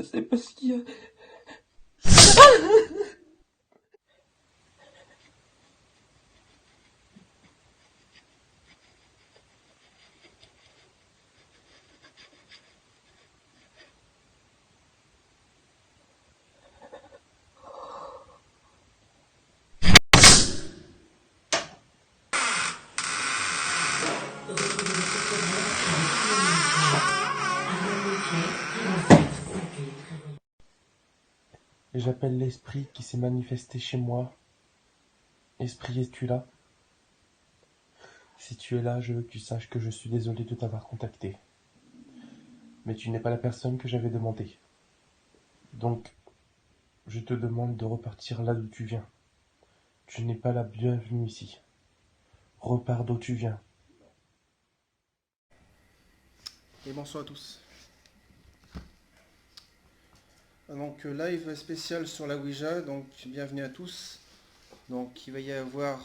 C'est parce qu'il y a... J'appelle l'esprit qui s'est manifesté chez moi. Esprit, es-tu là? Si tu es là, je veux que tu saches que je suis désolé de t'avoir contacté. Mais tu n'es pas la personne que j'avais demandé. Donc, je te demande de repartir là d'où tu viens. Tu n'es pas la bienvenue ici. Repars d'où tu viens. Et bonsoir à tous. Donc live spécial sur la Ouija, donc bienvenue à tous. Donc il va y avoir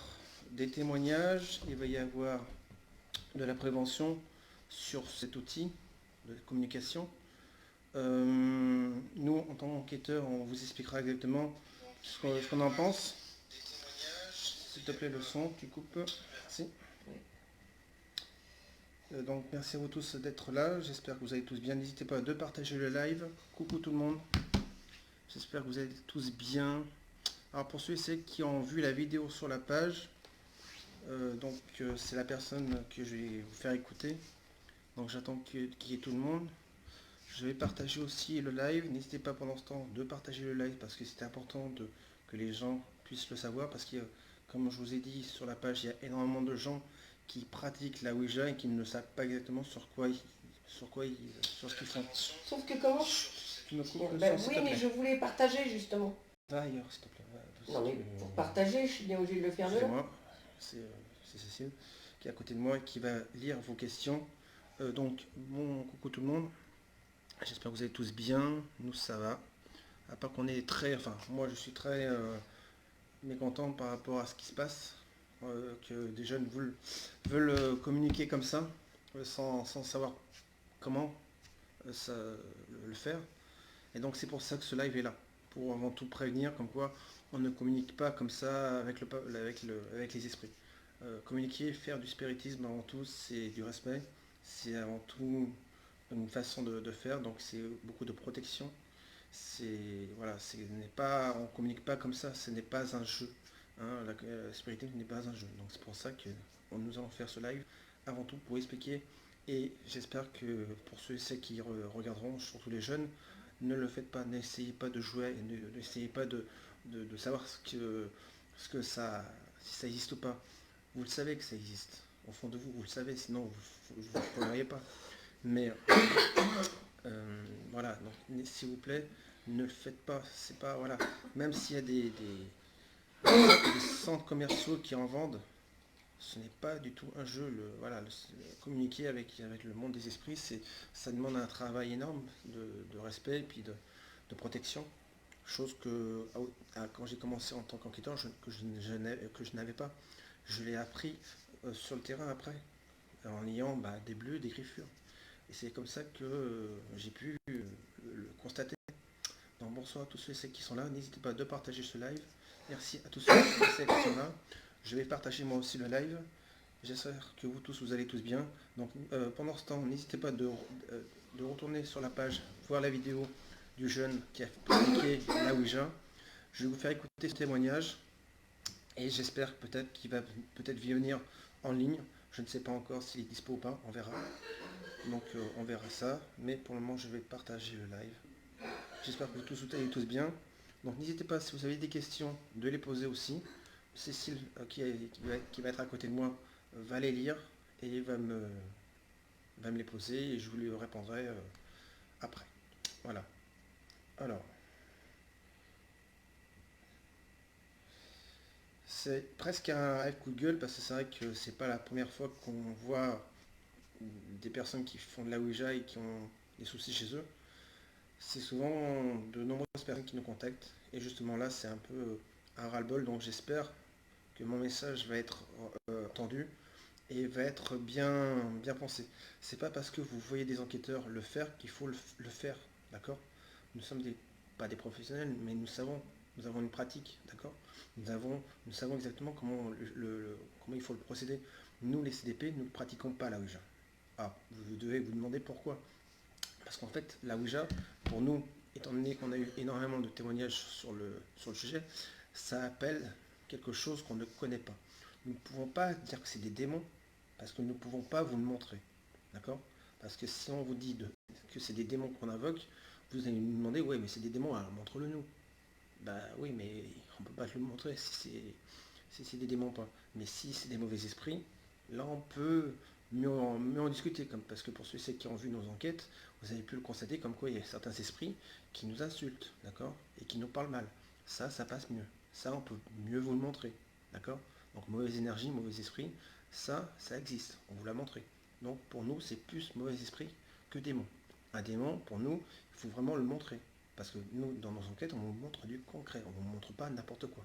des témoignages, il va y avoir de la prévention sur cet outil de communication. Nous, en tant qu'enquêteurs, on vous expliquera exactement ce qu'on en pense. S'il te plaît, le son, tu coupes. Merci. Donc merci à vous tous d'être là, j'espère que vous allez tous bien. N'hésitez pas à partager le live. Coucou tout le monde. J'espère que vous allez tous bien. Alors pour ceux et celles qui ont vu la vidéo sur la page, c'est la personne que je vais vous faire écouter. Donc j'attends qu'il y ait tout le monde. Je vais partager aussi le live. N'hésitez pas pendant ce temps de partager le live parce que c'est important que les gens puissent le savoir. Parce que comme je vous ai dit sur la page, il y a énormément de gens qui pratiquent la Ouija et qui ne savent pas exactement sur ce qu'ils font. Sauf que comment? Tu me coupes le Ben son, s'il oui, te mais plaît. je voulais partager justement. Va ailleurs, s'il te plaît. Non mais pour partager, je suis bien obligé de le faire de là. Excusez-moi, c'est Cécile qui est à côté de moi et qui va lire vos questions. Bon coucou tout le monde. J'espère que vous allez tous bien. Nous ça va. À part qu'on est moi je suis très mécontent par rapport à ce qui se passe. Que des jeunes veulent communiquer comme ça, sans savoir comment le faire. Et donc c'est pour ça que ce live est là. Pour avant tout prévenir comme quoi on ne communique pas comme ça avec les esprits. Communiquer, faire du spiritisme avant tout, c'est du respect, c'est avant tout une façon de faire, donc c'est beaucoup de protection. On communique pas comme ça, ce n'est pas un jeu. Hein, la spiritisme n'est pas un jeu. Donc c'est pour ça que nous allons faire ce live avant tout pour expliquer. Et j'espère que pour ceux et celles qui regarderont, surtout les jeunes, ne le faites pas, n'essayez pas de jouer, n'essayez pas de savoir ce que ça, si ça existe ou pas. Vous le savez que ça existe. Au fond de vous, vous le savez, sinon vous ne le prendriez pas. Mais voilà, donc s'il vous plaît, ne le faites pas. C'est pas, voilà. Même s'il y a des centres commerciaux qui en vendent, ce n'est pas du tout un jeu. Communiquer avec le monde des esprits, ça demande un travail énorme de respect et puis de protection. Chose que quand j'ai commencé en tant qu'enquêteur, que je n'avais pas. Je l'ai appris sur le terrain après, en ayant des bleus, des griffures. Et c'est comme ça que j'ai pu le constater. Donc bonsoir à tous ceux et celles qui sont là. N'hésitez pas de partager ce live. Merci à tous ceux et celles qui sont là. Je vais partager moi aussi le live. J'espère que vous tous, vous allez tous bien. Donc pendant ce temps, n'hésitez pas de retourner sur la page, voir la vidéo du jeune qui a publié la Ouija. Je vais vous faire écouter ce témoignage et j'espère peut-être qu'il va peut-être venir en ligne. Je ne sais pas encore s'il est dispo ou pas, on verra. Donc on verra ça, mais pour le moment je vais partager le live. J'espère que vous allez tous bien. Donc n'hésitez pas, si vous avez des questions, de les poser aussi. Cécile, qui va être à côté de moi, va les lire et va me les poser et je vous les répondrai après. Voilà. Alors, c'est presque un rêve coup de gueule parce que c'est vrai que c'est pas la première fois qu'on voit des personnes qui font de la Ouija et qui ont des soucis chez eux. C'est souvent de nombreuses personnes qui nous contactent et justement là c'est un peu un ras-le-bol, donc j'espère que mon message va être entendu et va être bien pensé. C'est pas parce que vous voyez des enquêteurs le faire qu'il faut le faire, d'accord? nous sommes pas des professionnels, mais nous avons une pratique, d'accord. Nous savons exactement comment il faut le procéder. Nous, les CDP, nous ne pratiquons pas la Ouija. Ah, vous devez vous demander pourquoi. Parce qu'en fait, la Ouija, pour nous, étant donné qu'on a eu énormément de témoignages sur le sujet, ça appelle quelque chose qu'on ne connaît pas. Nous ne pouvons pas dire que c'est des démons, parce que nous ne pouvons pas vous le montrer. D'accord. Parce que si on vous dit que c'est des démons qu'on invoque, vous allez nous demander, ouais, mais c'est des démons, alors montre-le nous. Bah oui, mais on ne peut pas te le montrer si c'est des démons pas. Mais si c'est des mauvais esprits, là on peut mieux en discuter. Parce que pour ceux qui ont vu nos enquêtes, vous avez pu le constater comme quoi il y a certains esprits qui nous insultent, d'accord, et qui nous parlent mal. Ça passe mieux. Ça, on peut mieux vous le montrer, d'accord. Donc mauvaise énergie, mauvais esprit, ça existe. On vous l'a montré. Donc pour nous, c'est plus mauvais esprit que démon. Un démon, pour nous, il faut vraiment le montrer. Parce que nous, dans nos enquêtes, on vous montre du concret. On ne vous montre pas n'importe quoi.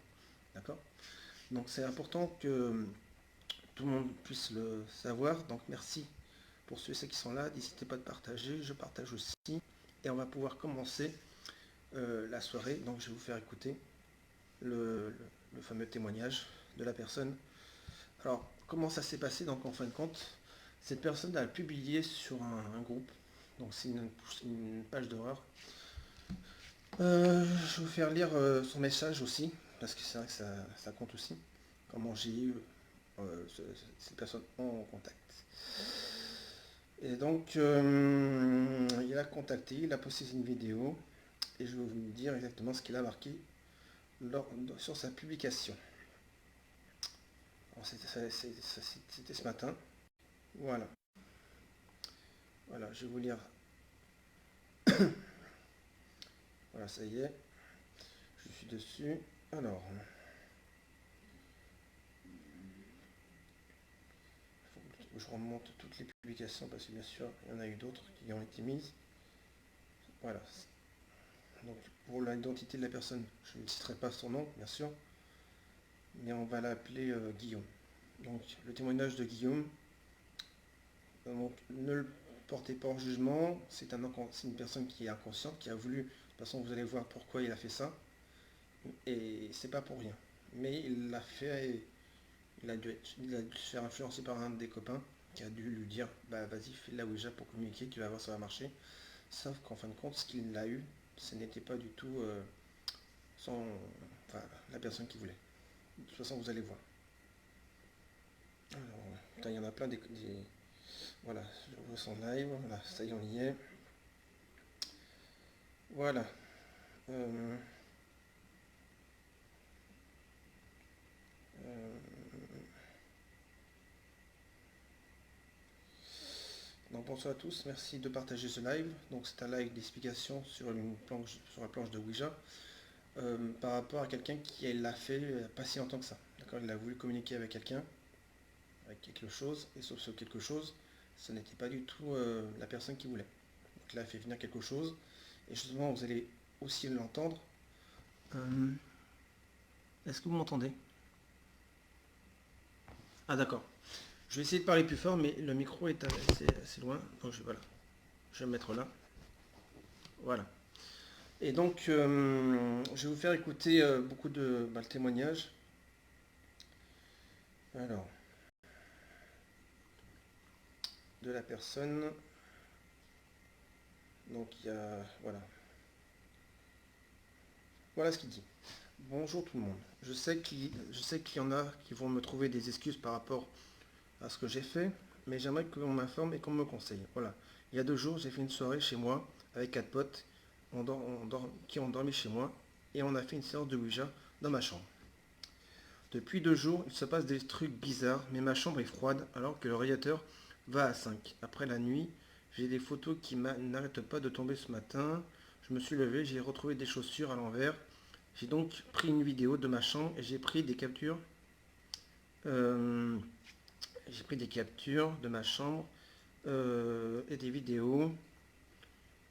D'accord. Donc c'est important que tout le monde puisse le savoir. Donc merci pour ceux et celles qui sont là. N'hésitez pas de partager. Je partage aussi. Et on va pouvoir commencer la soirée. Donc je vais vous faire écouter le fameux témoignage de la personne. Alors, comment ça s'est passé? Donc en fin de compte, cette personne a publié sur un groupe. Donc c'est une page d'horreur. Je vais vous faire lire son message aussi, parce que c'est vrai que ça compte aussi. Comment j'ai eu cette personne en contact. Et donc, il a contacté, il a posté une vidéo, et je vais vous dire exactement ce qu'il a marqué sur sa publication. C'était ce matin. Voilà. Voilà, je vais vous lire. Voilà, ça y est. Je suis dessus. Alors. Je remonte toutes les publications parce que bien sûr il y en a eu d'autres qui ont été mises. Voilà. Donc pour l'identité de la personne, je ne citerai pas son nom bien sûr, mais on va l'appeler Guillaume. Donc le témoignage de Guillaume, donc, ne le portez pas en jugement, c'est une personne qui est inconsciente, qui a voulu, de toute façon vous allez voir pourquoi il a fait ça, et c'est pas pour rien. Mais il l'a fait, il a dû se faire influencer par un des copains qui a dû lui dire bah vas-y fais la Ouija pour communiquer, tu vas voir ça va marcher. Sauf qu'en fin de compte ce qu'il a eu, ce n'était pas du tout la personne qui voulait. De toute façon vous allez voir. Alors, il y en a plein voilà, je vois son live, voilà, ça y est on y est. Voilà. Donc bonsoir à tous, merci de partager ce live. Donc c'est un live d'explication sur la planche de Ouija par rapport à quelqu'un qui l'a fait pas si longtemps que ça. D'accord, il a voulu communiquer avec quelqu'un, avec quelque chose, et sauf ce quelque chose, ce n'était pas du tout la personne qui voulait. Donc il a fait venir quelque chose, et justement vous allez aussi l'entendre. Est-ce que vous m'entendez? Ah d'accord. Je vais essayer de parler plus fort, mais le micro est assez loin. Donc voilà. Je vais me mettre là. Voilà. Et donc, je vais vous faire écouter beaucoup de le témoignage. Alors, de la personne. Donc, il y a... Voilà. Voilà ce qu'il dit. Bonjour tout le monde. Je sais qu'il y en a qui vont me trouver des excuses par rapport à ce que j'ai fait, mais j'aimerais qu'on m'informe et qu'on me conseille. Voilà. Il y a 2 jours, j'ai fait une soirée chez moi avec 4 potes qui ont dormi chez moi et on a fait une séance de Ouija dans ma chambre. Depuis 2 jours, il se passe des trucs bizarres, mais ma chambre est froide alors que le radiateur va à 5. Après la nuit, j'ai des photos qui n'arrêtent pas de tomber ce matin. Je me suis levé, j'ai retrouvé des chaussures à l'envers. J'ai donc pris une vidéo de ma chambre et j'ai pris des captures. De ma chambre et des vidéos.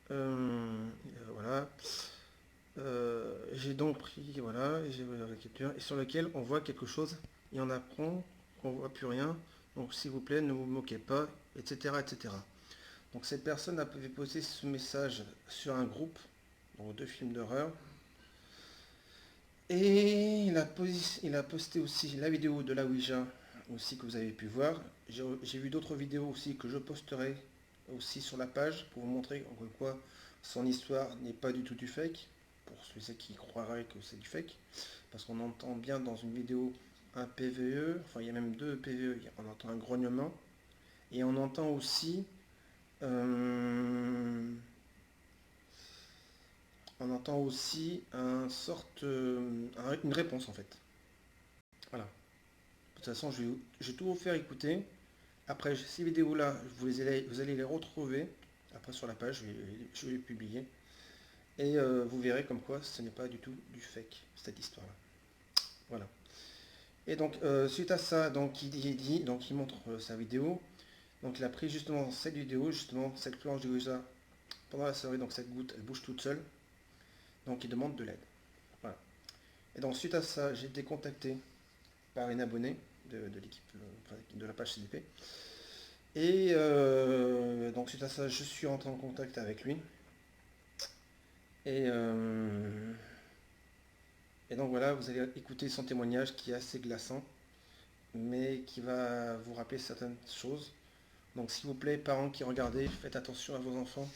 Voilà. J'ai donc pris, voilà, j'ai la capture, et sur lequel on voit quelque chose, et on apprend qu'on voit plus rien, donc s'il vous plaît, ne vous moquez pas, etc., etc. Donc cette personne avait posté ce message sur un groupe, donc 2 films d'horreur. Et il a posté aussi la vidéo de la Ouija, aussi que vous avez pu voir. J'ai vu d'autres vidéos aussi que je posterai aussi sur la page pour vous montrer en quoi son histoire n'est pas du tout du fake, pour ceux qui croiraient que c'est du fake. Parce qu'on entend bien dans une vidéo un PVE, enfin il y a même 2 PVE, on entend un grognement, et on entend aussi euh, une réponse en fait. Voilà. De toute façon, je vais tout vous faire écouter. Après, ces vidéos-là, vous allez les retrouver après sur la page, je vais les publier. Et vous verrez comme quoi ce n'est pas du tout du fake, cette histoire-là. Voilà. Et donc, suite à ça, donc, il montre sa vidéo. Donc, il a pris justement cette vidéo, justement, cette planche de Ouija pendant la soirée. Donc, cette goutte, elle bouge toute seule. Donc, il demande de l'aide. Voilà. Et donc, suite à ça, j'ai été contacté par une abonnée de l'équipe, de la page CDP. Et donc, suite à ça, je suis rentré en contact avec lui. Et, et donc, voilà, vous allez écouter son témoignage qui est assez glaçant, mais qui va vous rappeler certaines choses. Donc s'il vous plaît, parents qui regardez, faites attention à vos enfants.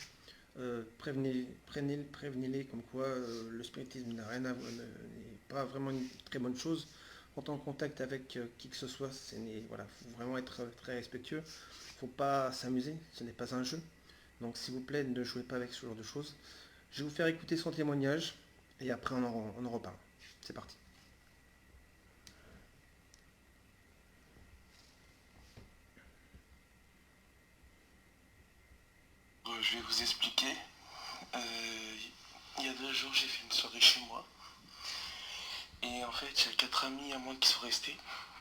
Prévenez-les comme quoi le spiritisme n'a rien à n'est pas vraiment une très bonne chose. Quand on est en contact avec qui que ce soit, voilà, faut vraiment être très respectueux. Faut pas s'amuser, ce n'est pas un jeu. Donc s'il vous plaît, ne jouez pas avec ce genre de choses. Je vais vous faire écouter son témoignage et après on en reparle. C'est parti. Je vais vous expliquer. Il y a 2 jours, j'ai fait une soirée chez moi. Et en fait, il y a 4 amis à moi qui sont restés.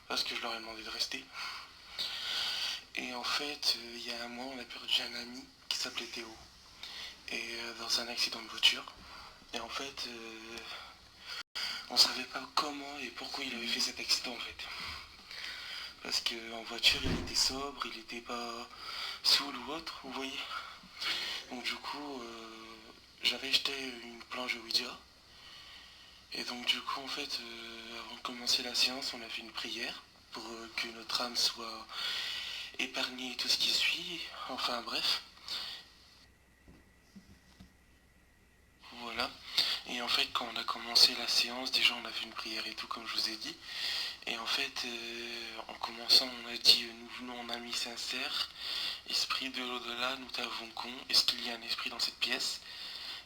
Parce que je leur ai demandé de rester. Et en fait, il y a un mois, on a perdu un ami qui s'appelait Théo. Et dans un accident de voiture. Et en fait, on savait pas comment et pourquoi il avait fait cet accident en fait. Parce qu'en voiture, il était sobre, il était pas saoul ou autre, vous voyez. Donc du coup, j'avais jeté une planche de Ouija. Et donc du coup, en fait, avant de commencer la séance, on a fait une prière pour que notre âme soit épargnée et tout ce qui suit. Enfin bref. Voilà. Et en fait, quand on a commencé la séance, déjà on a fait une prière et tout, comme je vous ai dit. Et en fait, en commençant, on a dit nous venons en amis sincères, esprit de l'au-delà, nous t'invoquons, est-ce qu'il y a un esprit dans cette pièce?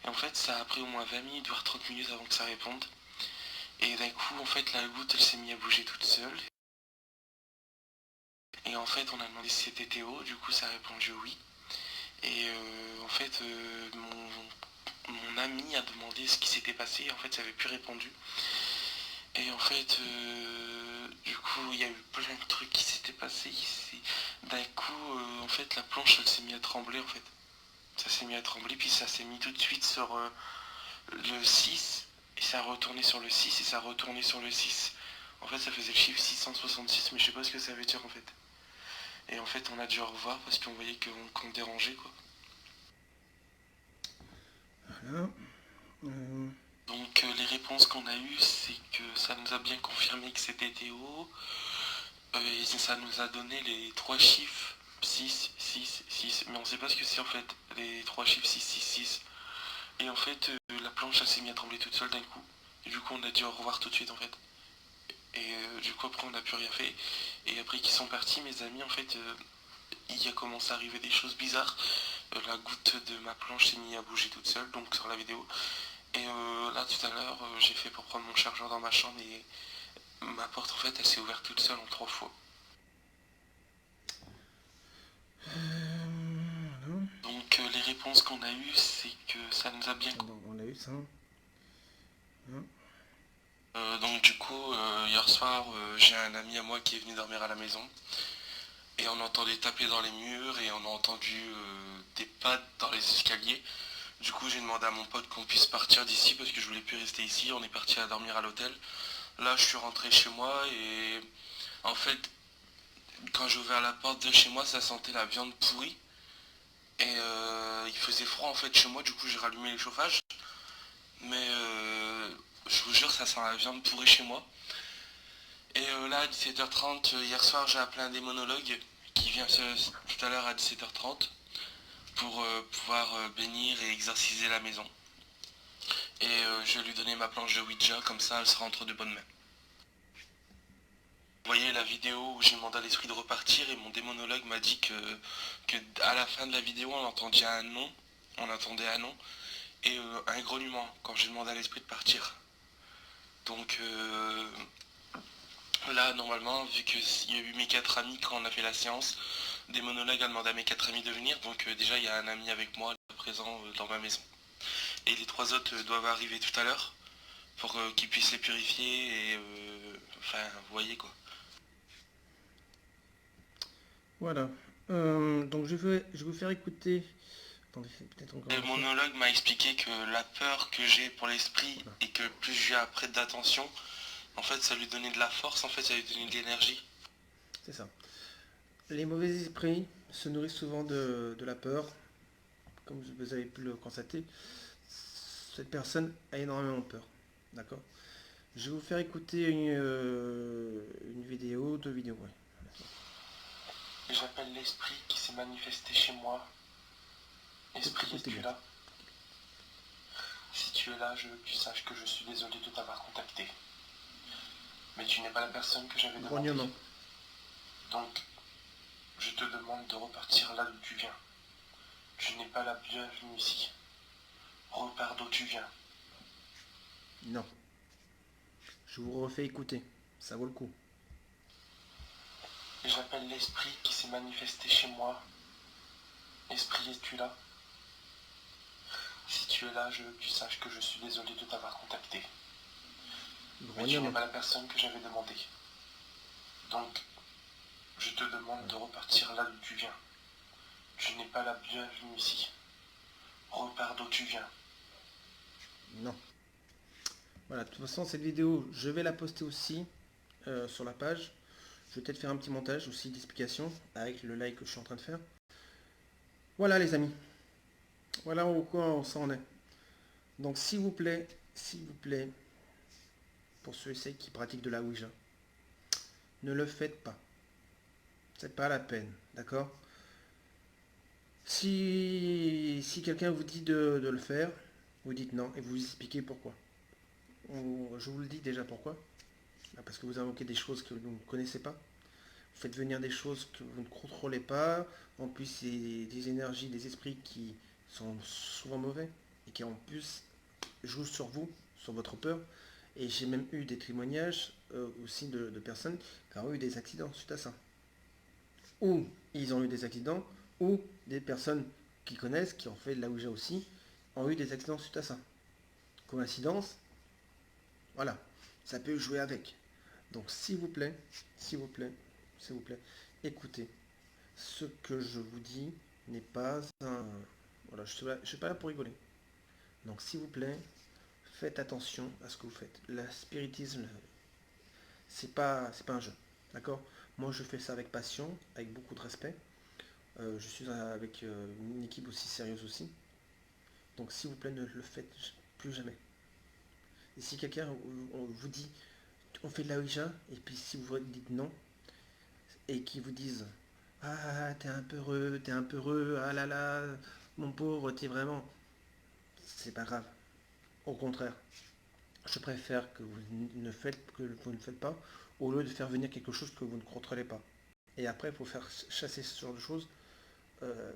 Et en fait, ça a pris au moins 20 minutes, voire 30 minutes avant que ça réponde. Et d'un coup, en fait, la goutte, elle s'est mise à bouger toute seule. Et en fait, on a demandé si c'était Théo, du coup, ça a répondu oui. Et en fait, mon ami a demandé ce qui s'était passé, et en fait, ça n'avait plus répondu. Et en fait, du coup, il y a eu plein de trucs qui s'étaient passés ici. D'un coup, en fait, la planche, elle s'est mise à trembler, en fait. Ça s'est mis à trembler, puis ça s'est mis tout de suite sur le 6, et ça a retourné sur le 6, et ça a retourné sur le 6. En fait, ça faisait le chiffre 666, mais je sais pas ce que ça veut dire, en fait. Et en fait, on a dû au revoir, parce qu'on voyait qu'on dérangeait, quoi. Voilà. Donc les réponses qu'on a eues, c'est que ça nous a bien confirmé que c'était Théo. Et ça nous a donné les 3 chiffres 6, 6, 6. Mais on sait pas ce que c'est en fait, les 3 chiffres 6, 6, 6. Et en fait, la planche, elle s'est mise à trembler toute seule d'un coup. Et du coup, on a dit au revoir tout de suite en fait. Et du coup, après, on n'a plus rien fait. Et après qu'ils sont partis, mes amis, en fait, il a commencé à arriver des choses bizarres. La goutte de ma planche s'est mise à bouger toute seule, donc sur la vidéo. Et là, tout à l'heure, j'ai fait pour prendre mon chargeur dans ma chambre et ma porte, en fait, elle s'est ouverte toute seule en 3 fois. Voilà. Donc les réponses qu'on a eues, c'est que ça nous a bien... Donc, on a eu ça. donc du coup, hier soir, j'ai un ami à moi qui est venu dormir à la maison. Et on entendait taper dans les murs et on a entendu des pattes dans les escaliers. Du coup, j'ai demandé à mon pote qu'on puisse partir d'ici parce que je voulais plus rester ici. On est parti à dormir à l'hôtel. Là, je suis rentré chez moi et en fait, quand j'ai ouvert la porte de chez moi, ça sentait la viande pourrie. Et il faisait froid en fait chez moi, du coup j'ai rallumé les chauffages. Mais je vous jure, ça sent la viande pourrie chez moi. Et là, à 17h30, hier soir, j'ai appelé un démonologue qui vient tout à l'heure à 17h30 pour pouvoir bénir et exorciser la maison. Et je vais lui donner ma planche de Ouija, comme ça elle sera entre de bonnes mains. Vous voyez la vidéo où j'ai demandé à l'esprit de repartir et mon démonologue m'a dit que à la fin de la vidéo on entendait un nom, et un grognement quand j'ai demandé à l'esprit de partir. Donc là normalement vu qu'il y a eu mes 4 amis quand on a fait la séance, le démonologue a demandé à mes 4 amis de venir, donc déjà il y a un ami avec moi présent dans ma maison. Et les 3 autres doivent arriver tout à l'heure pour qu'ils puissent les purifier et enfin vous voyez quoi. Voilà. Donc je vais vous faire écouter. Attendez, c'est peut-être encore. Le monologue m'a expliqué que la peur que j'ai pour l'esprit Voilà. et que plus je lui prête d'attention, en fait ça lui donnait de la force, en fait ça lui donnait de l'énergie. C'est ça. Les mauvais esprits se nourrissent souvent de la peur. Comme vous avez pu le constater, cette personne a énormément peur. D'accord. Je vais vous faire écouter une vidéo, 2 vidéos. Ouais. Et j'appelle l'esprit qui s'est manifesté chez moi. Esprit, Écoutez es-tu bien. là? Si tu es là, je veux que tu saches que je suis désolé de t'avoir contacté. Mais tu n'es pas la personne que j'avais demandé. Grognement. Donc, je te demande de repartir là d'où tu viens. Tu n'es pas la bienvenue ici. Repars d'où tu viens. Non. Je vous refais écouter. Ça vaut le coup. Et j'appelle l'esprit qui s'est manifesté chez moi. Esprit, es-tu là? Si tu es là, je veux que tu saches que je suis désolé de t'avoir contacté. Mais tu n'es Grognement. pas la personne que j'avais demandé. Donc, je te demande de repartir là d'où tu viens. Tu n'es pas la bienvenue ici. Repars d'où tu viens. Non. Voilà, de toute façon, cette vidéo, je vais la poster aussi sur la page. Je vais peut-être faire un petit montage aussi d'explication avec le live que je suis en train de faire. Voilà les amis. Voilà où quoi on s'en est. Donc s'il vous plaît, pour ceux et celles qui pratiquent de la Ouija, ne le faites pas. C'est pas la peine, d'accord? Si quelqu'un vous dit de le faire, vous dites non et vous expliquez pourquoi. Je vous le dis déjà pourquoi. Parce que vous invoquez des choses que vous ne connaissez pas. Vous faites venir des choses que vous ne contrôlez pas. En plus, c'est des énergies, des esprits qui sont souvent mauvais et qui en plus jouent sur vous, sur votre peur. Et j'ai même eu des témoignages aussi de personnes qui ont eu des accidents suite à ça. Ou ils ont eu des accidents, ou des personnes qui connaissent, qui ont fait de la Ouija aussi, ont eu des accidents suite à ça. Coïncidence, voilà, ça peut jouer avec. Donc s'il vous plaît, écoutez, ce que je vous dis n'est pas un... Voilà, je ne suis pas là pour rigoler. Donc s'il vous plaît, faites attention à ce que vous faites. Le spiritisme, c'est pas un jeu. D'accord? Moi je fais ça avec passion, avec beaucoup de respect. Je suis avec une équipe aussi sérieuse aussi. Donc s'il vous plaît, ne le faites plus jamais. Et si quelqu'un vous dit on fait de la Ouija, et puis si vous dites non, et qu'ils vous disent ah t'es un peu heureux, ah là là, mon pauvre, t'es vraiment. C'est pas grave. Au contraire, je préfère que vous ne faites pas, au lieu de faire venir quelque chose que vous ne contrôlez pas. Et après, il faut faire chasser ce genre de choses. Euh,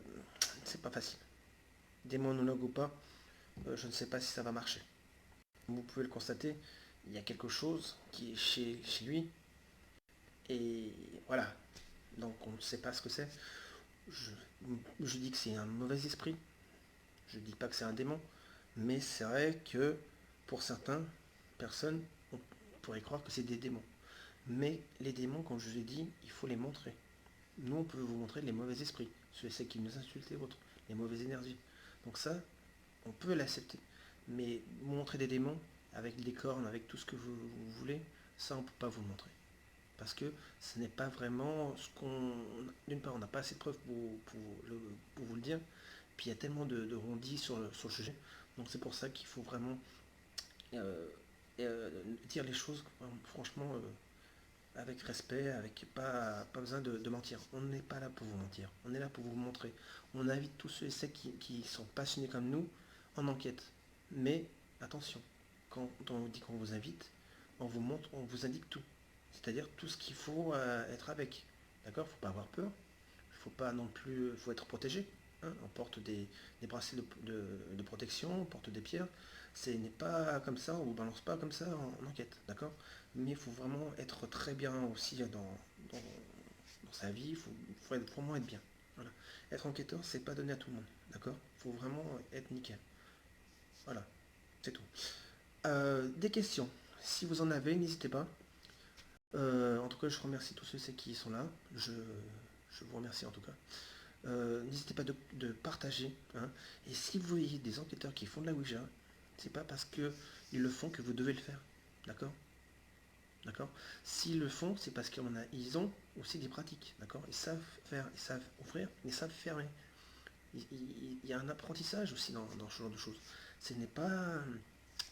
c'est pas facile. Démonologue ou pas, je ne sais pas si ça va marcher. Vous pouvez le constater, il y a quelque chose qui est chez lui. Et voilà. Donc on ne sait pas ce que c'est. Je, je dis que c'est un mauvais esprit. Je ne dis pas que c'est un démon. Mais c'est vrai que pour certaines personnes, on pourrait croire que c'est des démons. Mais les démons, comme je vous ai dit, il faut les montrer. Nous, on peut vous montrer les mauvais esprits, ceux qui nous insultent et autres, les mauvaises énergies. Donc ça, on peut l'accepter. Mais montrer des démons avec des cornes, avec tout ce que vous voulez, ça, on ne peut pas vous le montrer. Parce que ce n'est pas vraiment ce qu'on... D'une part, on n'a pas assez de preuves pour vous le dire. Puis il y a tellement de rondis sur le sujet. Donc c'est pour ça qu'il faut vraiment euh, dire les choses franchement avec respect, avec pas besoin de mentir. On n'est pas là pour vous mentir, on est là pour vous montrer. On invite tous ceux et celles qui sont passionnés comme nous en enquête. Mais attention, quand on vous dit qu'on vous invite, on vous montre, on vous indique tout. C'est-à-dire tout ce qu'il faut être avec. D'accord? Faut pas avoir peur. Faut pas non plus. Faut être protégé. Hein. On porte des bracelets de protection, on porte des pierres. Ce n'est pas comme ça, on vous balance pas comme ça en enquête. D'accord? Mais il faut vraiment être très bien aussi dans sa vie. Faut vraiment être bien. Voilà. Être enquêteur, c'est pas donné à tout le monde. D'accord? Faut vraiment être nickel. Voilà. C'est tout. Des questions. Si vous en avez, n'hésitez pas. En tout cas, je remercie tous ceux qui sont là. Je vous remercie en tout cas. N'hésitez pas de partager. Hein. Et si vous voyez des enquêteurs qui font de la Ouija, c'est pas parce qu'ils le font que vous devez le faire. D'accord? D'accord? S'ils le font, c'est parce qu'ils ont aussi des pratiques. D'accord? Ils savent faire, ils savent ouvrir, ils savent fermer. Il y a un apprentissage aussi dans ce genre de choses. Ce n'est pas.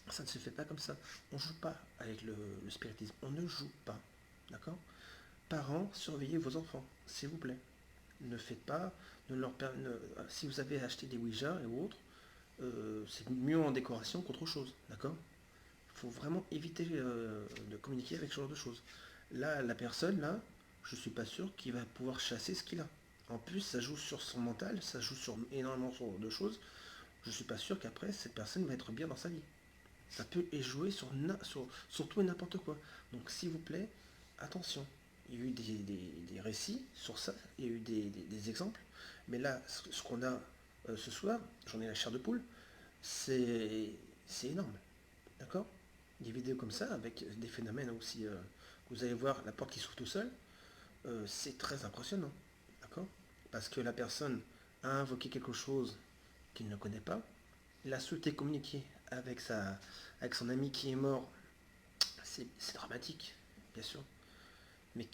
Ça ne se fait pas comme ça. On ne joue pas avec le spiritisme. On ne joue pas. D'accord? Parents, surveillez vos enfants, s'il vous plaît. Ne faites pas, si vous avez acheté des Ouija et autres, c'est mieux en décoration qu'autre chose, d'accord? Il faut vraiment éviter de communiquer avec ce genre de choses. Là, la personne, là, je suis pas sûr qu'il va pouvoir chasser ce qu'il a. En plus, ça joue sur son mental, ça joue sur énormément de choses. Je suis pas sûr qu'après, cette personne va être bien dans sa vie. Ça peut jouer sur tout et n'importe quoi. Donc, s'il vous plaît, attention. Il y a eu des récits sur ça, il y a eu des exemples. Mais là, ce qu'on a ce soir, j'en ai la chair de poule, c'est énorme. D'accord? Des vidéos comme ça, avec des phénomènes aussi. Vous allez voir la porte qui s'ouvre tout seul, c'est très impressionnant. D'accord? Parce que la personne a invoqué quelque chose qu'il ne connaît pas, il a souhaité communiquer avec son ami qui est mort. C'est dramatique, bien sûr. Mais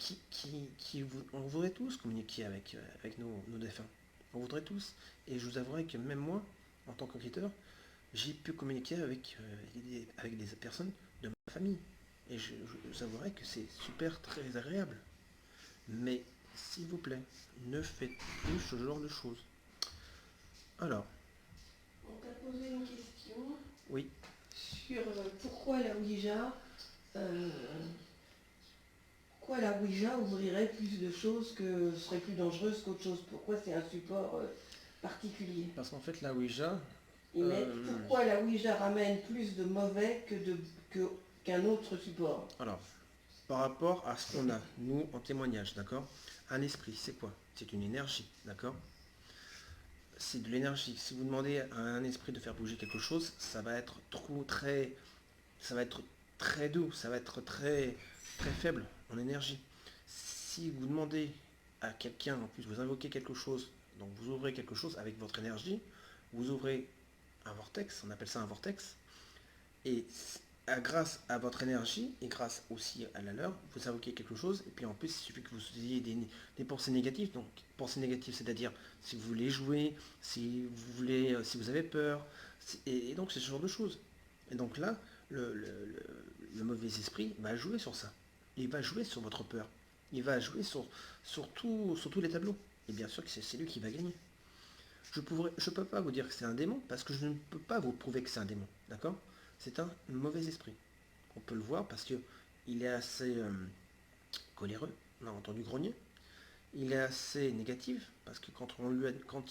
on voudrait tous communiquer avec nos défunts. On voudrait tous. Et je vous avouerai que même moi, en tant qu'enquêteur, j'ai pu communiquer avec des personnes de ma famille. Et je vous avouerai que c'est super très agréable. Mais, s'il vous plaît, ne faites plus ce genre de choses. Alors, On t'a posé une question oui, sur pourquoi la Ouija, euh, pourquoi la Ouija ouvrirait plus de choses que serait plus dangereuse qu'autre chose. Pourquoi c'est un support particulier. parce qu'en fait, la Ouija, Ils mettent pourquoi la Ouija ramène plus de mauvais qu'un autre support. alors, par rapport à ce qu'on a, nous, en témoignage, d'accord? Un esprit, c'est quoi? C'est une énergie, d'accord? C'est de l'énergie. Si vous demandez à un esprit de faire bouger quelque chose, ça va être ça va être très doux, ça va être très faible en énergie. Si vous demandez à quelqu'un, en plus vous invoquez quelque chose, donc vous ouvrez quelque chose avec votre énergie, vous ouvrez un vortex, on appelle ça un vortex, et grâce à votre énergie et grâce aussi à la leur, vous invoquez quelque chose, et puis en plus il suffit que vous ayez des pensées négatives. Donc pensées négatives, c'est-à-dire si vous voulez jouer, si vous avez peur, et donc c'est ce genre de choses. Et donc là, le mauvais esprit va jouer sur ça. Il va jouer sur votre peur. Il va jouer sur tous les tableaux. Et bien sûr que c'est lui qui va gagner. Je ne peux pas vous dire que c'est un démon, parce que je ne peux pas vous prouver que c'est un démon. D'accord? C'est un mauvais esprit. On peut le voir parce que il est assez coléreux, on a entendu grogner. Il est assez négatif, parce que quand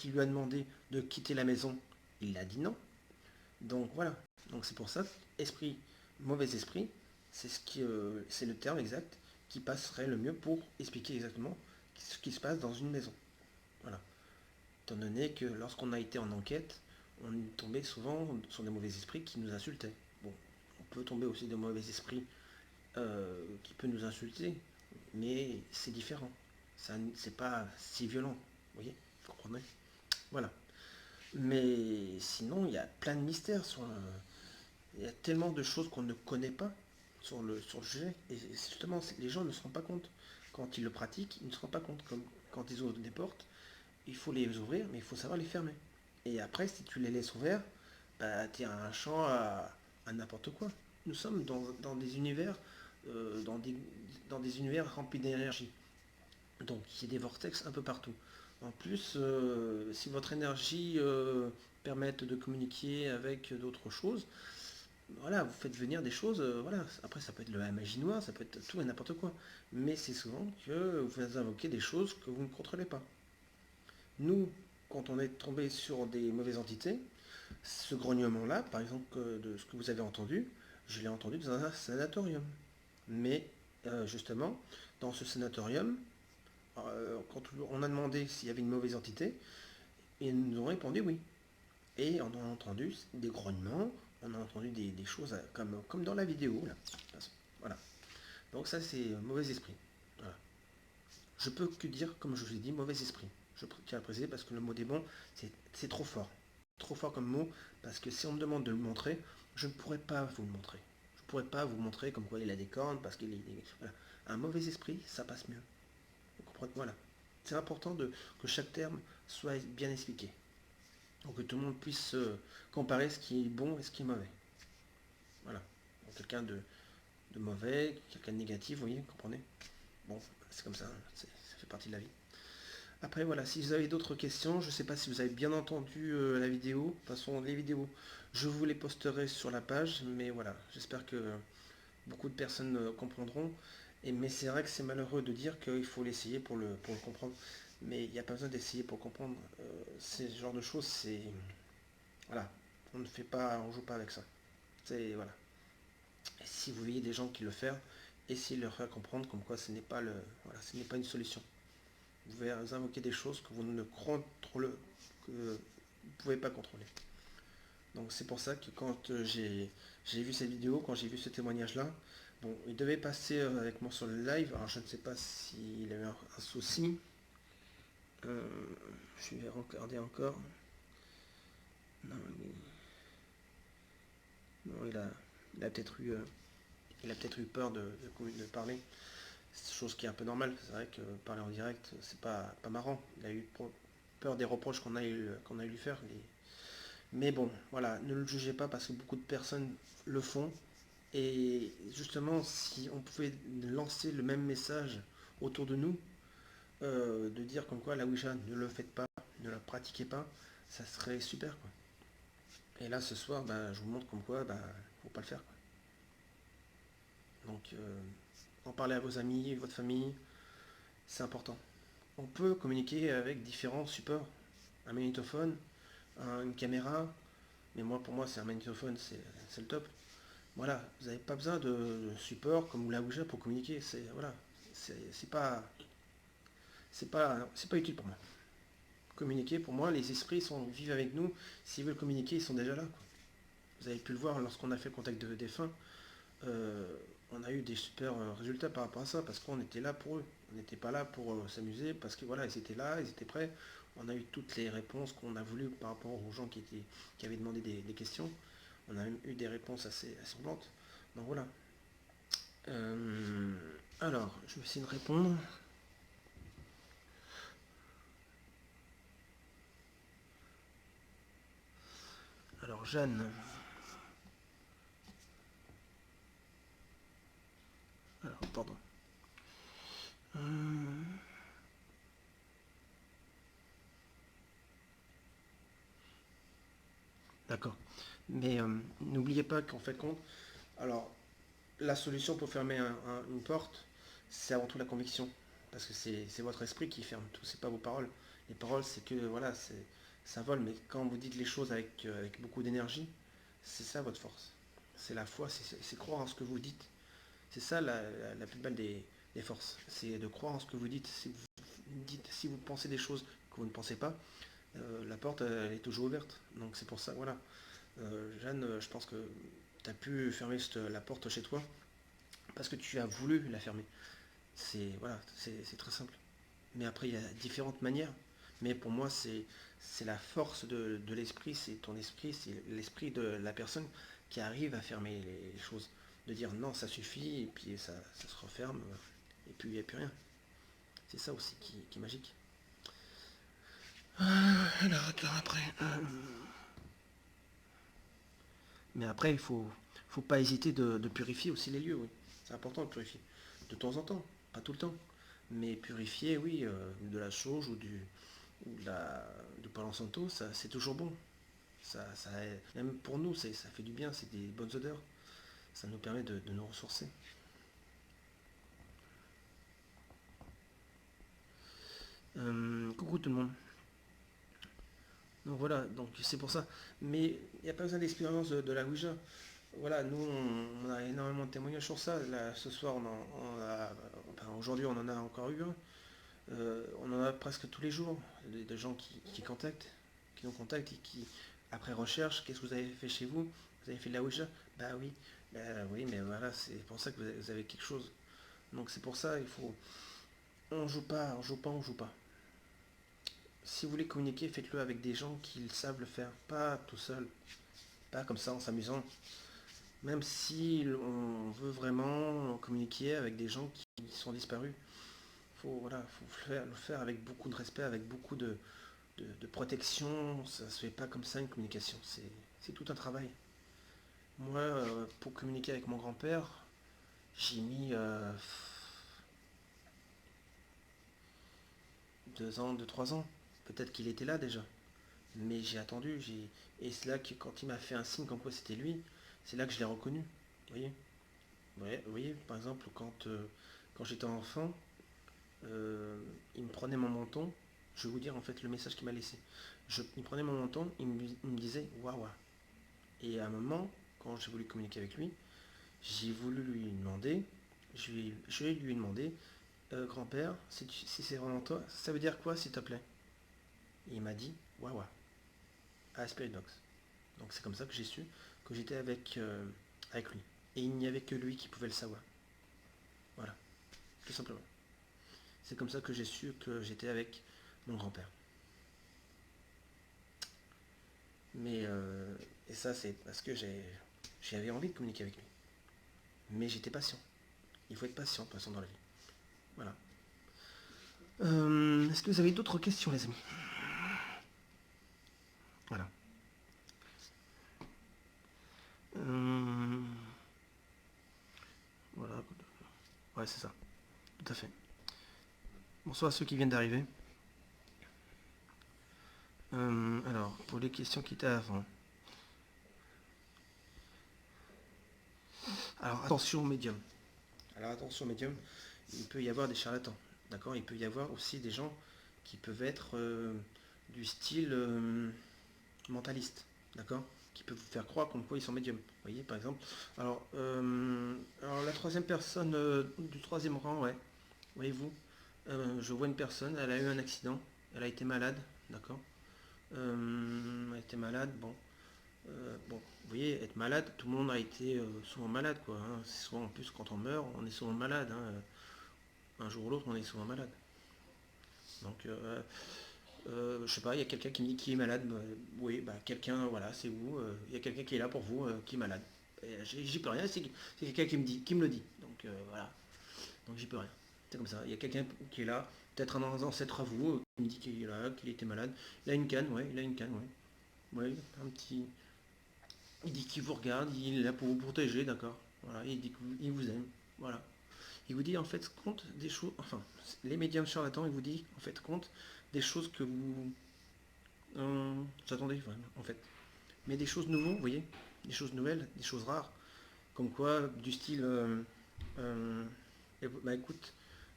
il lui a demandé de quitter la maison, il a dit non. Donc voilà. Donc c'est pour ça, esprit, mauvais esprit, c'est le terme exact qui passerait le mieux pour expliquer exactement ce qui se passe dans une maison. Voilà. Étant donné que lorsqu'on a été en enquête, on tombait souvent sur des mauvais esprits qui nous insultaient. Bon, on peut tomber aussi de mauvais esprits qui peut nous insulter, mais c'est différent. C'est pas si violent. Vous voyez? Vous comprenez? Voilà. Mais sinon, il y a plein de mystères il y a tellement de choses qu'on ne connaît pas sur le sujet. Et justement, les gens ne se rendent pas compte. Quand ils le pratiquent, ils ne se rendent pas compte. Comme quand ils ouvrent des portes, il faut les ouvrir, mais il faut savoir les fermer. Et après, si tu les laisses ouverts, bah, tu as un champ à n'importe quoi. nous sommes dans des univers, dans des univers remplis d'énergie. Donc il y a des vortex un peu partout. En plus, si votre énergie permet de communiquer avec d'autres choses, voilà, vous faites venir des choses, voilà. Après, ça peut être la magie noire, ça peut être tout et n'importe quoi. Mais c'est souvent que vous invoquez des choses que vous ne contrôlez pas. Nous, quand on est tombé sur des mauvaises entités, ce grognement-là, par exemple, de ce que vous avez entendu, je l'ai entendu dans un sanatorium. Mais justement, dans ce sanatorium, quand on a demandé s'il y avait une mauvaise entité, ils nous ont répondu oui. Et on a entendu des grognements, on a entendu des choses comme dans la vidéo. Là. Voilà. Donc ça, c'est mauvais esprit. Voilà. Je peux que dire, comme je vous l'ai dit, mauvais esprit. Je tiens à préciser parce que le mot démon, c'est trop fort. Trop fort comme mot, parce que si on me demande de le montrer, je ne pourrais pas vous le montrer. Je ne pourrais pas vous montrer comme quoi il a des cornes, parce qu'il est... Voilà. Un mauvais esprit, ça passe mieux. Vous comprenez? Voilà. C'est important que chaque terme soit bien expliqué. Pour que tout le monde puisse comparer ce qui est bon et ce qui est mauvais. Voilà. Donc, quelqu'un de mauvais, quelqu'un de négatif, vous voyez, comprenez? Bon, c'est comme ça, ça fait partie de la vie. Après, voilà, si vous avez d'autres questions, je ne sais pas si vous avez bien entendu la vidéo. De toute façon, les vidéos, je vous les posterai sur la page, mais voilà, j'espère que beaucoup de personnes comprendront. Mais c'est vrai que c'est malheureux de dire qu'il faut l'essayer pour le comprendre. Mais il n'y a pas besoin d'essayer pour comprendre. Ce genre de choses, c'est... Voilà, on ne fait pas, on joue pas avec ça. C'est... Voilà. Et si vous voyez des gens qui le font, essayez de leur faire comprendre comme quoi ce n'est pas ce n'est pas une solution. Vous pouvez invoquer des choses que vous ne contrôlez, que vous ne pouvez pas contrôler. Donc c'est pour ça que quand j'ai vu cette vidéo, quand j'ai vu ce témoignage-là, bon, il devait passer avec moi sur le live. Alors je ne sais pas s'il a eu un souci. Je vais regarder encore. Non, il a peut-être eu peur de parler. C'est chose qui est un peu normale. C'est vrai que parler en direct, c'est pas marrant. Il a eu peur des reproches qu'on a eu lui faire. Mais bon, voilà, ne le jugez pas parce que beaucoup de personnes le font. Et justement, si on pouvait lancer le même message autour de nous, de dire comme quoi la Ouija, ne le faites pas, ne la pratiquez pas, ça serait super, quoi. Et là, ce soir, bah, je vous montre comme quoi, bah, faut pas le faire, quoi. Donc, en parler à vos amis, votre famille, c'est important. On peut communiquer avec différents supports. Un magnétophone, une caméra, mais pour moi, c'est un magnétophone, c'est le top. Voilà, vous n'avez pas besoin de support comme la Ouija pour communiquer. Voilà, c'est pas utile pour moi. Communiquer, pour moi, les esprits vivent avec nous. S'ils veulent communiquer, ils sont déjà là, quoi. Vous avez pu le voir lorsqu'on a fait contact de défunts. On a eu des super résultats par rapport à ça, parce qu'on était là pour eux. On n'était pas là pour s'amuser, parce que voilà, ils étaient là, ils étaient prêts. On a eu toutes les réponses qu'on a voulu par rapport aux gens qui avaient demandé des questions. On a même eu des réponses assez semblantes. Donc voilà. Alors, je vais essayer de répondre. Alors, Jeanne. Alors, pardon. D'accord. Mais n'oubliez pas qu'en fait compte, alors la solution pour fermer une porte, c'est avant tout la conviction. Parce que c'est votre esprit qui ferme tout, c'est pas vos paroles. Les paroles, c'est que voilà, ça vole, mais quand vous dites les choses avec beaucoup d'énergie, c'est ça votre force. C'est la foi, c'est croire en ce que vous dites. C'est ça la plus belle des forces. C'est de croire en ce que vous dites. Si vous pensez des choses que vous ne pensez pas, la porte elle est toujours ouverte. Donc c'est pour ça, voilà. Jeanne, je pense que tu as pu fermer la porte chez toi parce que tu as voulu la fermer. Voilà, c'est très simple. Mais après, il y a différentes manières. Mais pour moi, c'est la force de l'esprit, c'est ton esprit, c'est l'esprit de la personne qui arrive à fermer les choses. De dire non, ça suffit, et puis ça se referme, et puis il n'y a plus rien. C'est ça aussi qui est magique. Alors, attends, après. Mais après, il faut faut pas hésiter de purifier aussi les lieux, oui. C'est important de purifier. De temps en temps, pas tout le temps. Mais purifier, oui, de la sauge du Palo Santo, ça, c'est toujours bon. Même pour nous, ça fait du bien, c'est des bonnes odeurs. Ça nous permet de nous ressourcer. Coucou tout le monde. Donc voilà, donc c'est pour ça. Mais il n'y a pas besoin d'expérience de la Ouija. Voilà, nous on a énormément de témoignages sur ça. Là, ce soir, enfin, aujourd'hui on en a encore eu un. On en a presque tous les jours. Des gens qui nous contactent et qui, après recherche, qu'est-ce que vous avez fait chez vous? Vous avez fait de la Ouija? Bah oui, bah oui, mais voilà, c'est pour ça que vous avez quelque chose. Donc c'est pour ça, il faut. On joue pas, on joue pas, on joue pas. Si vous voulez communiquer, faites-le avec des gens qui savent le faire, pas tout seul, pas comme ça en s'amusant. Même si on veut vraiment communiquer avec des gens qui sont disparus, voilà, faut le faire avec beaucoup de respect, avec beaucoup de protection. Ça se fait pas comme ça une communication, c'est tout un travail. Moi, pour communiquer avec mon grand-père, j'ai mis 2 ans, 3 ans. Peut-être qu'il était là déjà. Mais j'ai attendu, et c'est là que quand il m'a fait un signe comme quoi c'était lui, c'est là que je l'ai reconnu. Vous voyez? Ouais, vous voyez, par exemple, quand j'étais enfant, il me prenait mon menton. Je vais vous dire en fait le message qu'il m'a laissé. Il prenait mon menton, il me disait waouh. Et à un moment, quand j'ai voulu communiquer avec lui, j'ai voulu lui demander, je lui ai demandé, grand-père, si c'est vraiment toi, ça veut dire quoi s'il te plaît? Et il m'a dit waouh à Spirit Box. Donc c'est comme ça que j'ai su que j'étais avec lui. Et il n'y avait que lui qui pouvait le savoir. Voilà, tout simplement. C'est comme ça que j'ai su que j'étais avec mon grand-père. Mais et ça c'est parce que j'avais envie de communiquer avec lui. Mais j'étais patient. Il faut être patient de toute façon dans la vie. Voilà. Est-ce que vous avez d'autres questions les amis? Voilà. Voilà. Ouais, c'est ça. Tout à fait. Bonsoir à ceux qui viennent d'arriver. Alors, pour les questions qui étaient avant. Alors, attention médium. Il peut y avoir des charlatans. D'accord? Il peut y avoir aussi des gens qui peuvent être du style mentaliste. D'accord? Qui peuvent vous faire croire comme quoi ils sont médiums. Vous voyez, par exemple. Alors la troisième personne du troisième rang, ouais. Voyez-vous, je vois une personne, elle a eu un accident, elle a été malade, d'accord? Elle a été malade, bon. Bon, vous voyez, être malade, tout le monde a été souvent malade, quoi. Hein. C'est souvent, en plus, quand on meurt, on est souvent malade. Hein. Un jour ou l'autre, on est souvent malade. Donc, je sais pas, il y a quelqu'un qui me dit qui est malade. Bah, oui, bah, quelqu'un, voilà, c'est vous. Il y a quelqu'un qui est là pour vous, qui est malade. J'y peux rien, c'est quelqu'un qui me le dit. Donc, voilà. Donc, j'y peux rien. C'est comme ça. Il y a quelqu'un qui est là, peut-être un ancêtre à vous, qui me dit qu'il est là, qu'il était malade. Il a une canne, ouais, il a une canne, ouais. Ouais, un petit. Il dit qu'il vous regarde, il est là pour vous protéger, d'accord. Voilà, il dit qu'il vous aime. Voilà. Il vous dit en fait compte des choses. Enfin, les médiums charlatans, il vous dit en fait compte des choses que vous attendez vraiment, en fait. Mais des choses nouvelles, vous voyez, des choses nouvelles, des choses rares. Comme quoi, du style bah écoute,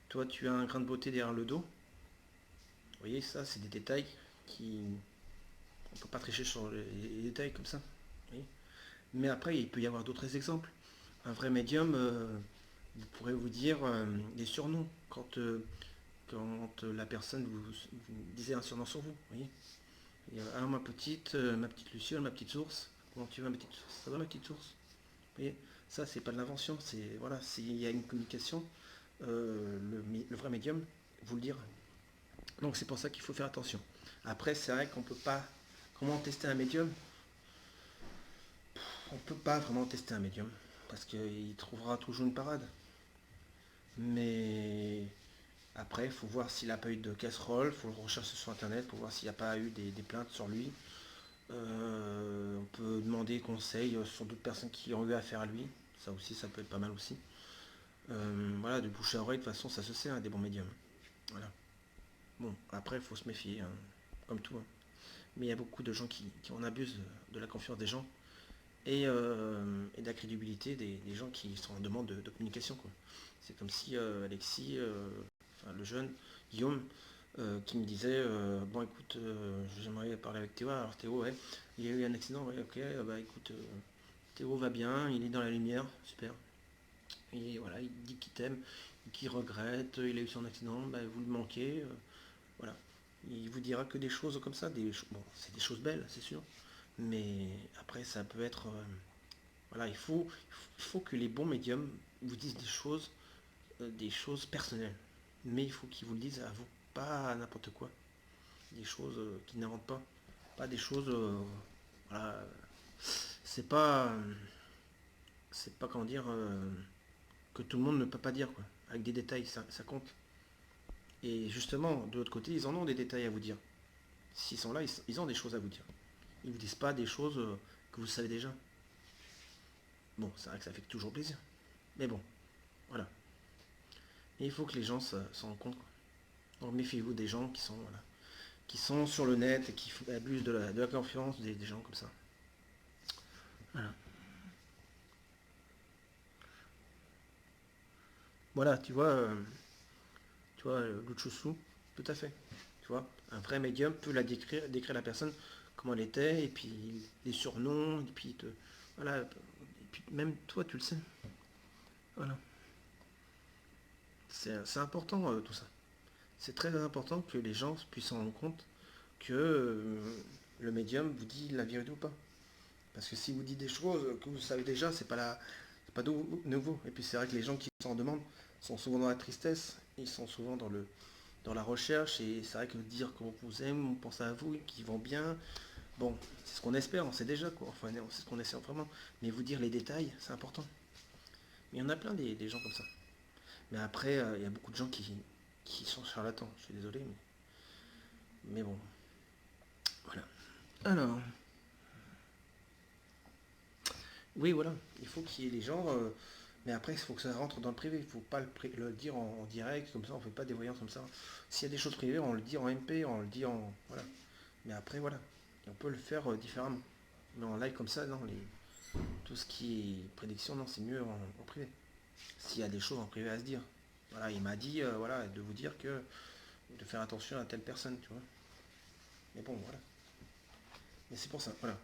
toi tu as un grain de beauté derrière le dos. Vous voyez, ça c'est des détails qui. On ne peut pas tricher sur les détails comme ça. Vous voyez. Mais après, il peut y avoir d'autres exemples. Un vrai médium, vous pourrez vous dire des surnoms quand la personne vous disait un surnom sur vous. Voyez. Il y a, ma petite Luciole, ma petite source. Comment tu vas, ma petite source? Ça va, ma petite source? Vous voyez, ça c'est pas de l'invention. C'est voilà, s'il y a une communication, le vrai médium vous le dira. Donc c'est pour ça qu'il faut faire attention. Après, c'est vrai qu'on peut pas. Comment tester un médium? On peut pas vraiment tester un médium parce qu'il trouvera toujours une parade. Mais après, il faut voir s'il n'a pas eu de casserole, il faut le rechercher sur internet pour voir s'il n'y a pas eu des plaintes sur lui. On peut demander conseil sur d'autres personnes qui ont eu affaire à lui. Ça aussi, ça peut être pas mal aussi. Voilà, de bouche à oreille, de toute façon, ça se sert, hein, des bons médiums. Voilà. Bon, après, il faut se méfier, hein, comme tout, hein. Mais il y a beaucoup de gens qui en abusent de la confiance des gens et de la crédibilité des gens qui sont en demande de communication, quoi. C'est comme si Alexis, enfin le jeune, Guillaume, qui me disait bon écoute, j'aimerais parler avec Théo. Alors Théo, ouais, il y a eu un accident, ouais, ok, bah écoute, Théo va bien, il est dans la lumière, super. Et voilà, il dit qu'il t'aime, qu'il regrette, il a eu son accident, bah, vous le manquez, voilà. Il vous dira que des choses comme ça, bon, c'est des choses belles, c'est sûr, mais après ça peut être, voilà, il faut que les bons médiums vous disent des choses personnelles, mais il faut qu'ils vous le disent à vous, pas à n'importe quoi, des choses qu'ils n'inventent pas des choses, voilà, c'est pas, c'est pas comment dire, que tout le monde ne peut pas dire, quoi, avec des détails, ça compte. Et justement, de l'autre côté, ils en ont des détails à vous dire. S'ils sont là, ils ont des choses à vous dire. Ils ne vous disent pas des choses que vous savez déjà. Bon, c'est vrai que ça fait toujours plaisir. Mais bon, voilà. Et il faut que les gens s'en rendent compte, quoi. Donc méfiez-vous des gens qui sont sur le net et qui abusent de la confiance des gens comme ça. Voilà. Voilà, tu vois, Luchusou, tout à fait. Tu vois, un vrai médium peut décrire la personne comment elle était, et puis les surnoms, et puis voilà, et puis même toi tu le sais. Voilà. C'est important tout ça. C'est très important que les gens puissent se rendre compte que le médium vous dit la vérité ou pas. Parce que si vous dit des choses que vous savez déjà, c'est pas nouveau. Et puis c'est vrai que les gens qui s'en demandent sont souvent dans la tristesse, ils sont souvent dans la recherche, et c'est vrai que dire qu'on vous aime, on pense à vous, qu'ils vont bien, bon, c'est ce qu'on espère, on sait déjà quoi, enfin c'est ce qu'on essaie vraiment. Mais vous dire les détails, c'est important. Mais il y en a plein des gens comme ça. Mais après, il y a beaucoup de gens qui sont charlatans, je suis désolé, mais bon, voilà. Alors, oui, voilà, il faut qu'il y ait les gens, mais après, il faut que ça rentre dans le privé, il ne faut pas le dire en direct, comme ça, on ne fait pas des voyances comme ça. S'il y a des choses privées, on le dit en MP, on le dit en... Voilà. Mais après, voilà, on peut le faire différemment. Mais en live comme ça, non, tout ce qui est prédiction, non, c'est mieux en privé. S'il y a des choses en privé à se dire. Voilà, il m'a dit, voilà, de vous dire que de faire attention à telle personne, tu vois. Mais bon, voilà. Mais c'est pour ça, voilà.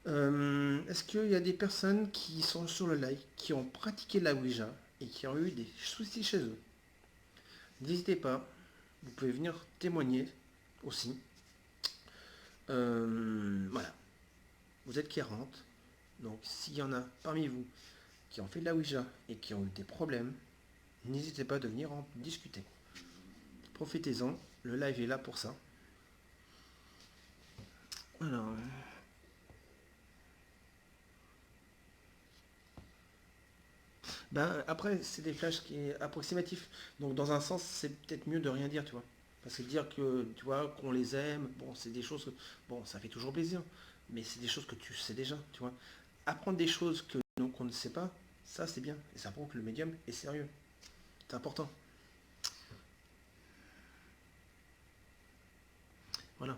Est-ce qu'il y a des personnes qui sont sur le live, qui ont pratiqué la Ouija et qui ont eu des soucis chez eux? N'hésitez pas, vous pouvez venir témoigner aussi. Voilà, vous êtes 40, donc s'il y en a parmi vous qui ont fait de la Ouija et qui ont eu des problèmes, n'hésitez pas de venir en discuter. Profitez-en, le live est là pour ça. Alors, ben, après, c'est des flashs qui est approximatifs. Donc, dans un sens, c'est peut-être mieux de rien dire, tu vois. Parce que dire que, tu vois, qu'on les aime, bon, c'est des choses que, bon, ça fait toujours plaisir. Mais c'est des choses que tu sais déjà, tu vois. Apprendre des choses qu'on ne sait pas, ça, c'est bien. Et ça prouve que le médium est sérieux. C'est important. Voilà.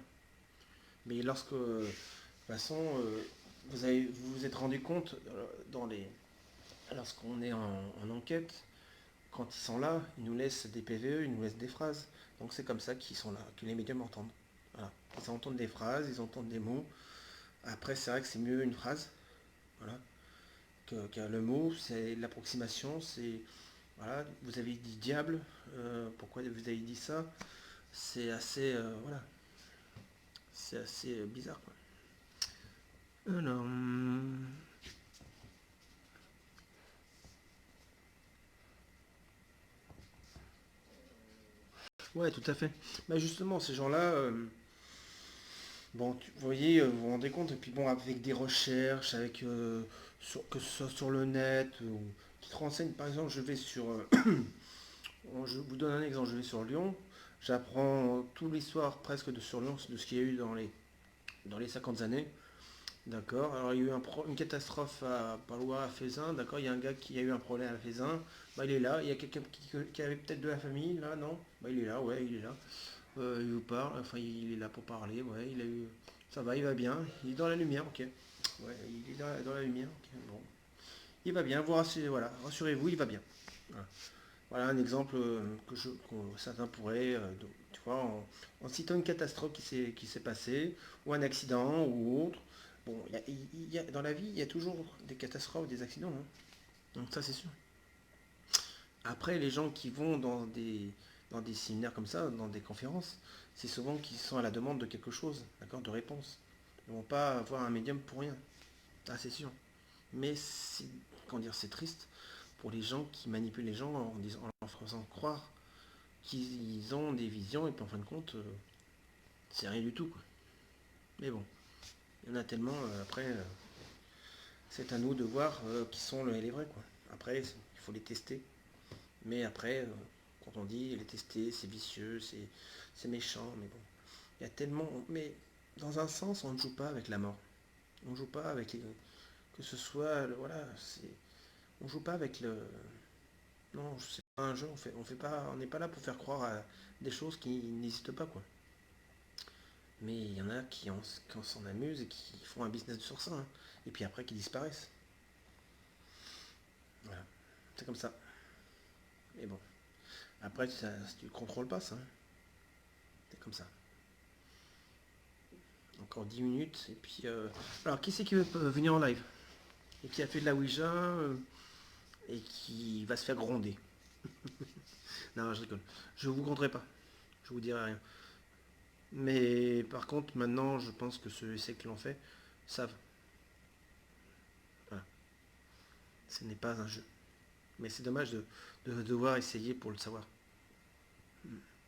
Mais lorsque, de toute façon, vous vous êtes rendu compte lorsqu'on est en enquête, quand ils sont là, ils nous laissent des PVE, ils nous laissent des phrases. Donc c'est comme ça qu'ils sont là, que les médiums entendent. Voilà. Ils entendent des phrases, ils entendent des mots. Après, c'est vrai que c'est mieux une phrase, voilà, que le mot. C'est l'approximation, c'est voilà, vous avez dit diable, pourquoi vous avez dit ça? C'est assez, voilà, c'est assez bizarre, quoi. Alors, ouais, tout à fait. Bah justement, ces gens-là, bon, vous voyez, vous vous rendez compte, et puis bon, avec des recherches, que ce soit sur le net, ou qui te renseignent, par exemple, je vais sur, je vous donne un exemple, je vais sur Lyon, j'apprends tous les soirs presque sur Lyon, de ce qu'il y a eu dans les 50 années. D'accord. Alors il y a eu une catastrophe à Palois, à Faisin. D'accord. Il y a un gars qui a eu un problème à Faisin. Bah, il est là. Il y a quelqu'un qui avait peut-être de la famille. Là, non. Bah, il est là. Ouais, il est là. Il vous parle. Enfin, il est là pour parler. Ouais, il a eu. Ça va, il va bien. Il est dans la lumière. Ok. Ouais, il est dans la lumière. Ok. Bon. Il va bien. Vous rassurez, voilà. Rassurez-vous, il va bien. Voilà. Voilà un exemple que certains pourraient, tu vois, en citant une catastrophe qui s'est passée, ou un accident, ou autre. Bon, dans la vie, il y a toujours des catastrophes, des accidents, hein. Donc ça, c'est sûr. Après, les gens qui vont dans des séminaires comme ça, dans des conférences, c'est souvent qu'ils sont à la demande de quelque chose, d'accord, de réponse. Ils ne vont pas avoir un médium pour rien. Ça, c'est sûr. Mais c'est, comment dire, c'est triste pour les gens qui manipulent les gens en leur faisant croire qu'ils ont des visions et puis en fin de compte, c'est rien du tout, quoi. Mais bon, il y en a tellement, après, c'est à nous de voir qui sont les vrais, quoi. Après, il faut les tester. Mais après, quand on dit les tester, c'est vicieux, c'est méchant, mais bon. Il y a tellement. Mais dans un sens, on ne joue pas avec la mort. On ne joue pas avec les. Que ce soit. Voilà, c'est. On joue pas avec le. Non, c'est pas un jeu, on fait pas. On n'est pas là pour faire croire à des choses qui n'existent pas, quoi. Mais il y en a qui s'en amusent et qui font un business sur ça, hein. Et puis après qui disparaissent. Voilà. C'est comme ça. Mais bon. Après, tu ne contrôles pas ça, hein. C'est comme ça. Encore 10 minutes. Et puis. Alors, qui c'est qui veut venir en live? Et qui a fait de la Ouija et qui va se faire gronder? Non, je rigole. Je vous gronderai pas. Je vous dirai rien. Mais par contre, maintenant, je pense que ceux qui l'ont fait savent. Voilà. Ce n'est pas un jeu. Mais c'est dommage de devoir essayer pour le savoir.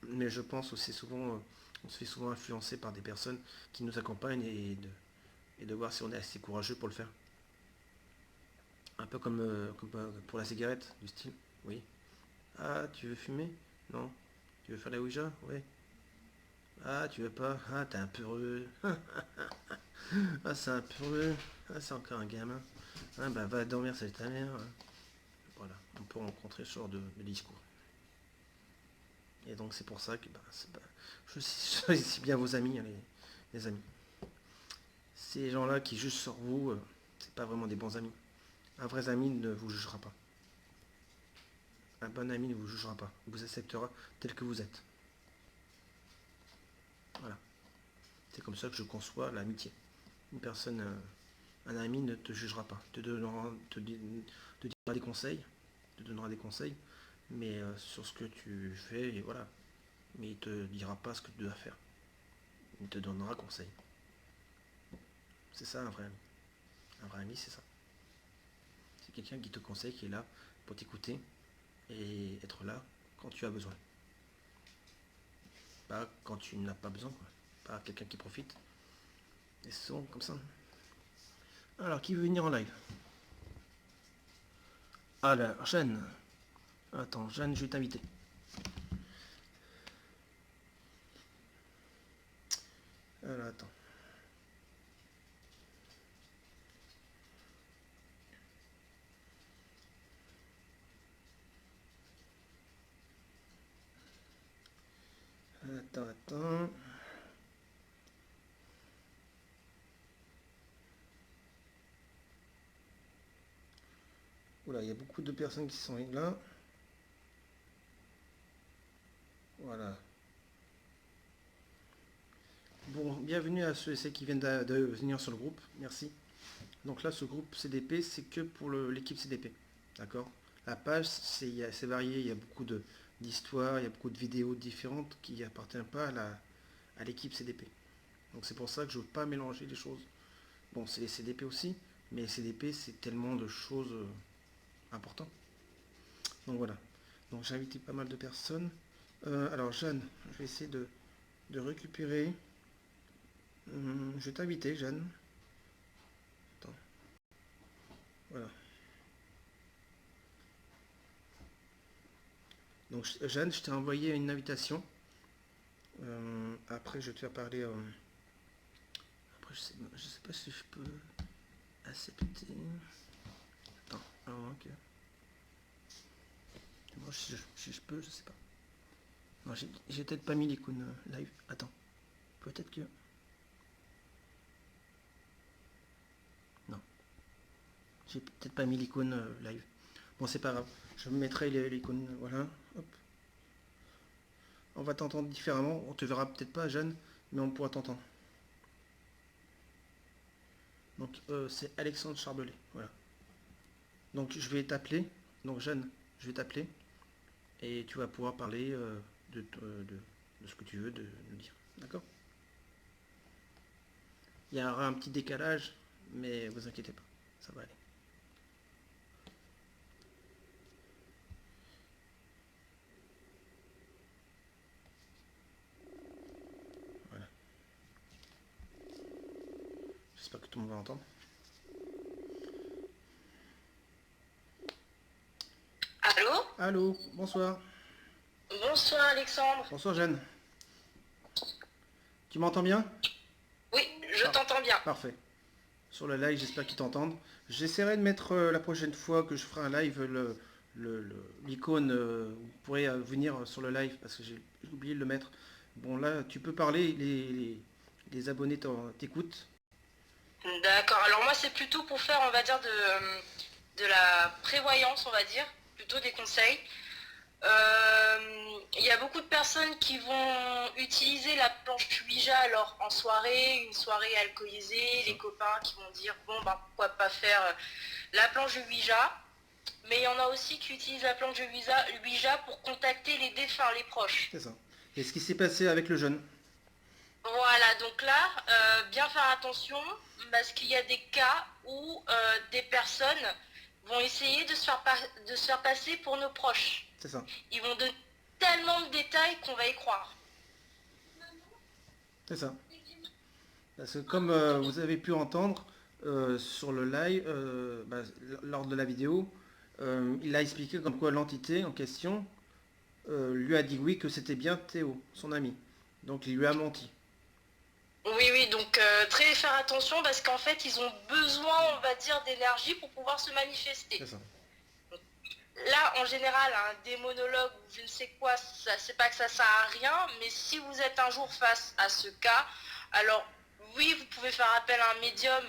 Mais je pense aussi souvent, on se fait souvent influencer par des personnes qui nous accompagnent et de voir si on est assez courageux pour le faire. Un peu comme pour la cigarette, du style. Oui. Ah, tu veux fumer? Non. Tu veux faire la Ouija? Oui. Ah, tu veux pas? Ah, t'es un peureux. Ah, c'est un peureux. Ah, c'est encore un gamin. Ah, bah va dormir, c'est ta mère. Voilà, on peut rencontrer ce genre de discours. Et donc c'est pour ça que choisissez bien vos amis, hein, les amis. Ces gens-là qui jugent sur vous, c'est pas vraiment des bons amis. Un vrai ami ne vous jugera pas. Un bon ami ne vous jugera pas. Il vous acceptera tel que vous êtes. Voilà. C'est comme ça que je conçois l'amitié. Une personne, un ami ne te jugera pas. Te donnera des conseils, mais sur ce que tu fais, et voilà. Mais il ne te dira pas ce que tu dois faire. Il te donnera conseil. C'est ça un vrai ami. Un vrai ami, c'est ça. C'est quelqu'un qui te conseille, qui est là pour t'écouter et être là quand tu as besoin. Pas quand tu n'as pas besoin, quoi. Pas quelqu'un qui profite. Et ce sont comme ça. Alors, qui veut venir en live? Alors, Jeanne. Attends, Jeanne, je vais t'inviter. Alors, attends. Attends. Oula, il y a beaucoup de personnes qui sont là. Voilà. Bon, bienvenue à ceux et celles qui viennent de venir sur le groupe. Merci. Donc là, ce groupe CDP, c'est que pour l'équipe CDP. D'accord. La page, c'est varié. Il y a beaucoup d'histoires, il y a beaucoup de vidéos différentes qui n'appartiennent pas à l'équipe CDP. Donc c'est pour ça que je ne veux pas mélanger les choses. Bon, c'est les CDP aussi, mais les CDP, c'est tellement de choses importantes. Donc voilà. Donc j'ai invité pas mal de personnes. Alors Jeanne, je vais essayer de récupérer. Je vais t'inviter, Jeanne. Attends. Voilà. Donc Jeanne, je t'ai envoyé une invitation. Après, je vais te faire parler. je sais pas si je peux accepter. Attends, à moins que... Bon, si je peux, je sais pas. Non, j'ai peut-être pas mis l'icône live. Attends, peut-être que... Non. J'ai peut-être pas mis l'icône live. Bon, c'est pas grave. Je mettrai l'icône, voilà. Hop. On va t'entendre différemment. On te verra peut-être pas, Jeanne, mais on pourra t'entendre. Donc, c'est Alexandre Charbellet. Voilà. Donc, je vais t'appeler. Donc, Jeanne, je vais t'appeler. Et tu vas pouvoir parler de ce que tu veux de nous dire. D'accord? Il y aura un petit décalage, mais vous inquiétez pas. Ça va aller. Voilà. J'espère que tout le monde va entendre. Allô? Allô, bonsoir. Bonsoir Alexandre. Bonsoir Jeanne. Tu m'entends bien? Oui, je t'entends bien. Parfait. Sur le live, j'espère qu'ils t'entendent. J'essaierai de mettre la prochaine fois que je ferai un live l'icône où vous pourrez venir sur le live parce que j'ai oublié de le mettre. Bon là, tu peux parler, les abonnés t'écoutent. D'accord, alors moi c'est plutôt pour faire, on va dire, de la prévoyance, on va dire, plutôt des conseils. Il y a beaucoup de personnes qui vont utiliser la planche Ouija alors en soirée, une soirée alcoolisée, les copains qui vont dire bon ben pourquoi pas faire la planche Ouija, mais il y en a aussi qui utilisent la planche Ouija pour contacter les défunts, les proches. C'est ça. Et ce qui s'est passé avec le jeune? Voilà, donc là, bien faire attention parce qu'il y a des cas où des personnes vont essayer de se faire passer pour nos proches. C'est ça. Ils vont donner tellement de détails qu'on va y croire. C'est ça. Parce que comme vous avez pu entendre sur le live, lors de la vidéo, il a expliqué comme quoi l'entité en question lui a dit oui que c'était bien Théo, son ami. Donc il lui a menti. Oui, oui, donc très faire attention parce qu'en fait, ils ont besoin, on va dire, d'énergie pour pouvoir se manifester. C'est ça. Là, en général, un démonologue ou je ne sais quoi, c'est pas que ça sert à rien, mais si vous êtes un jour face à ce cas, alors oui, vous pouvez faire appel à un médium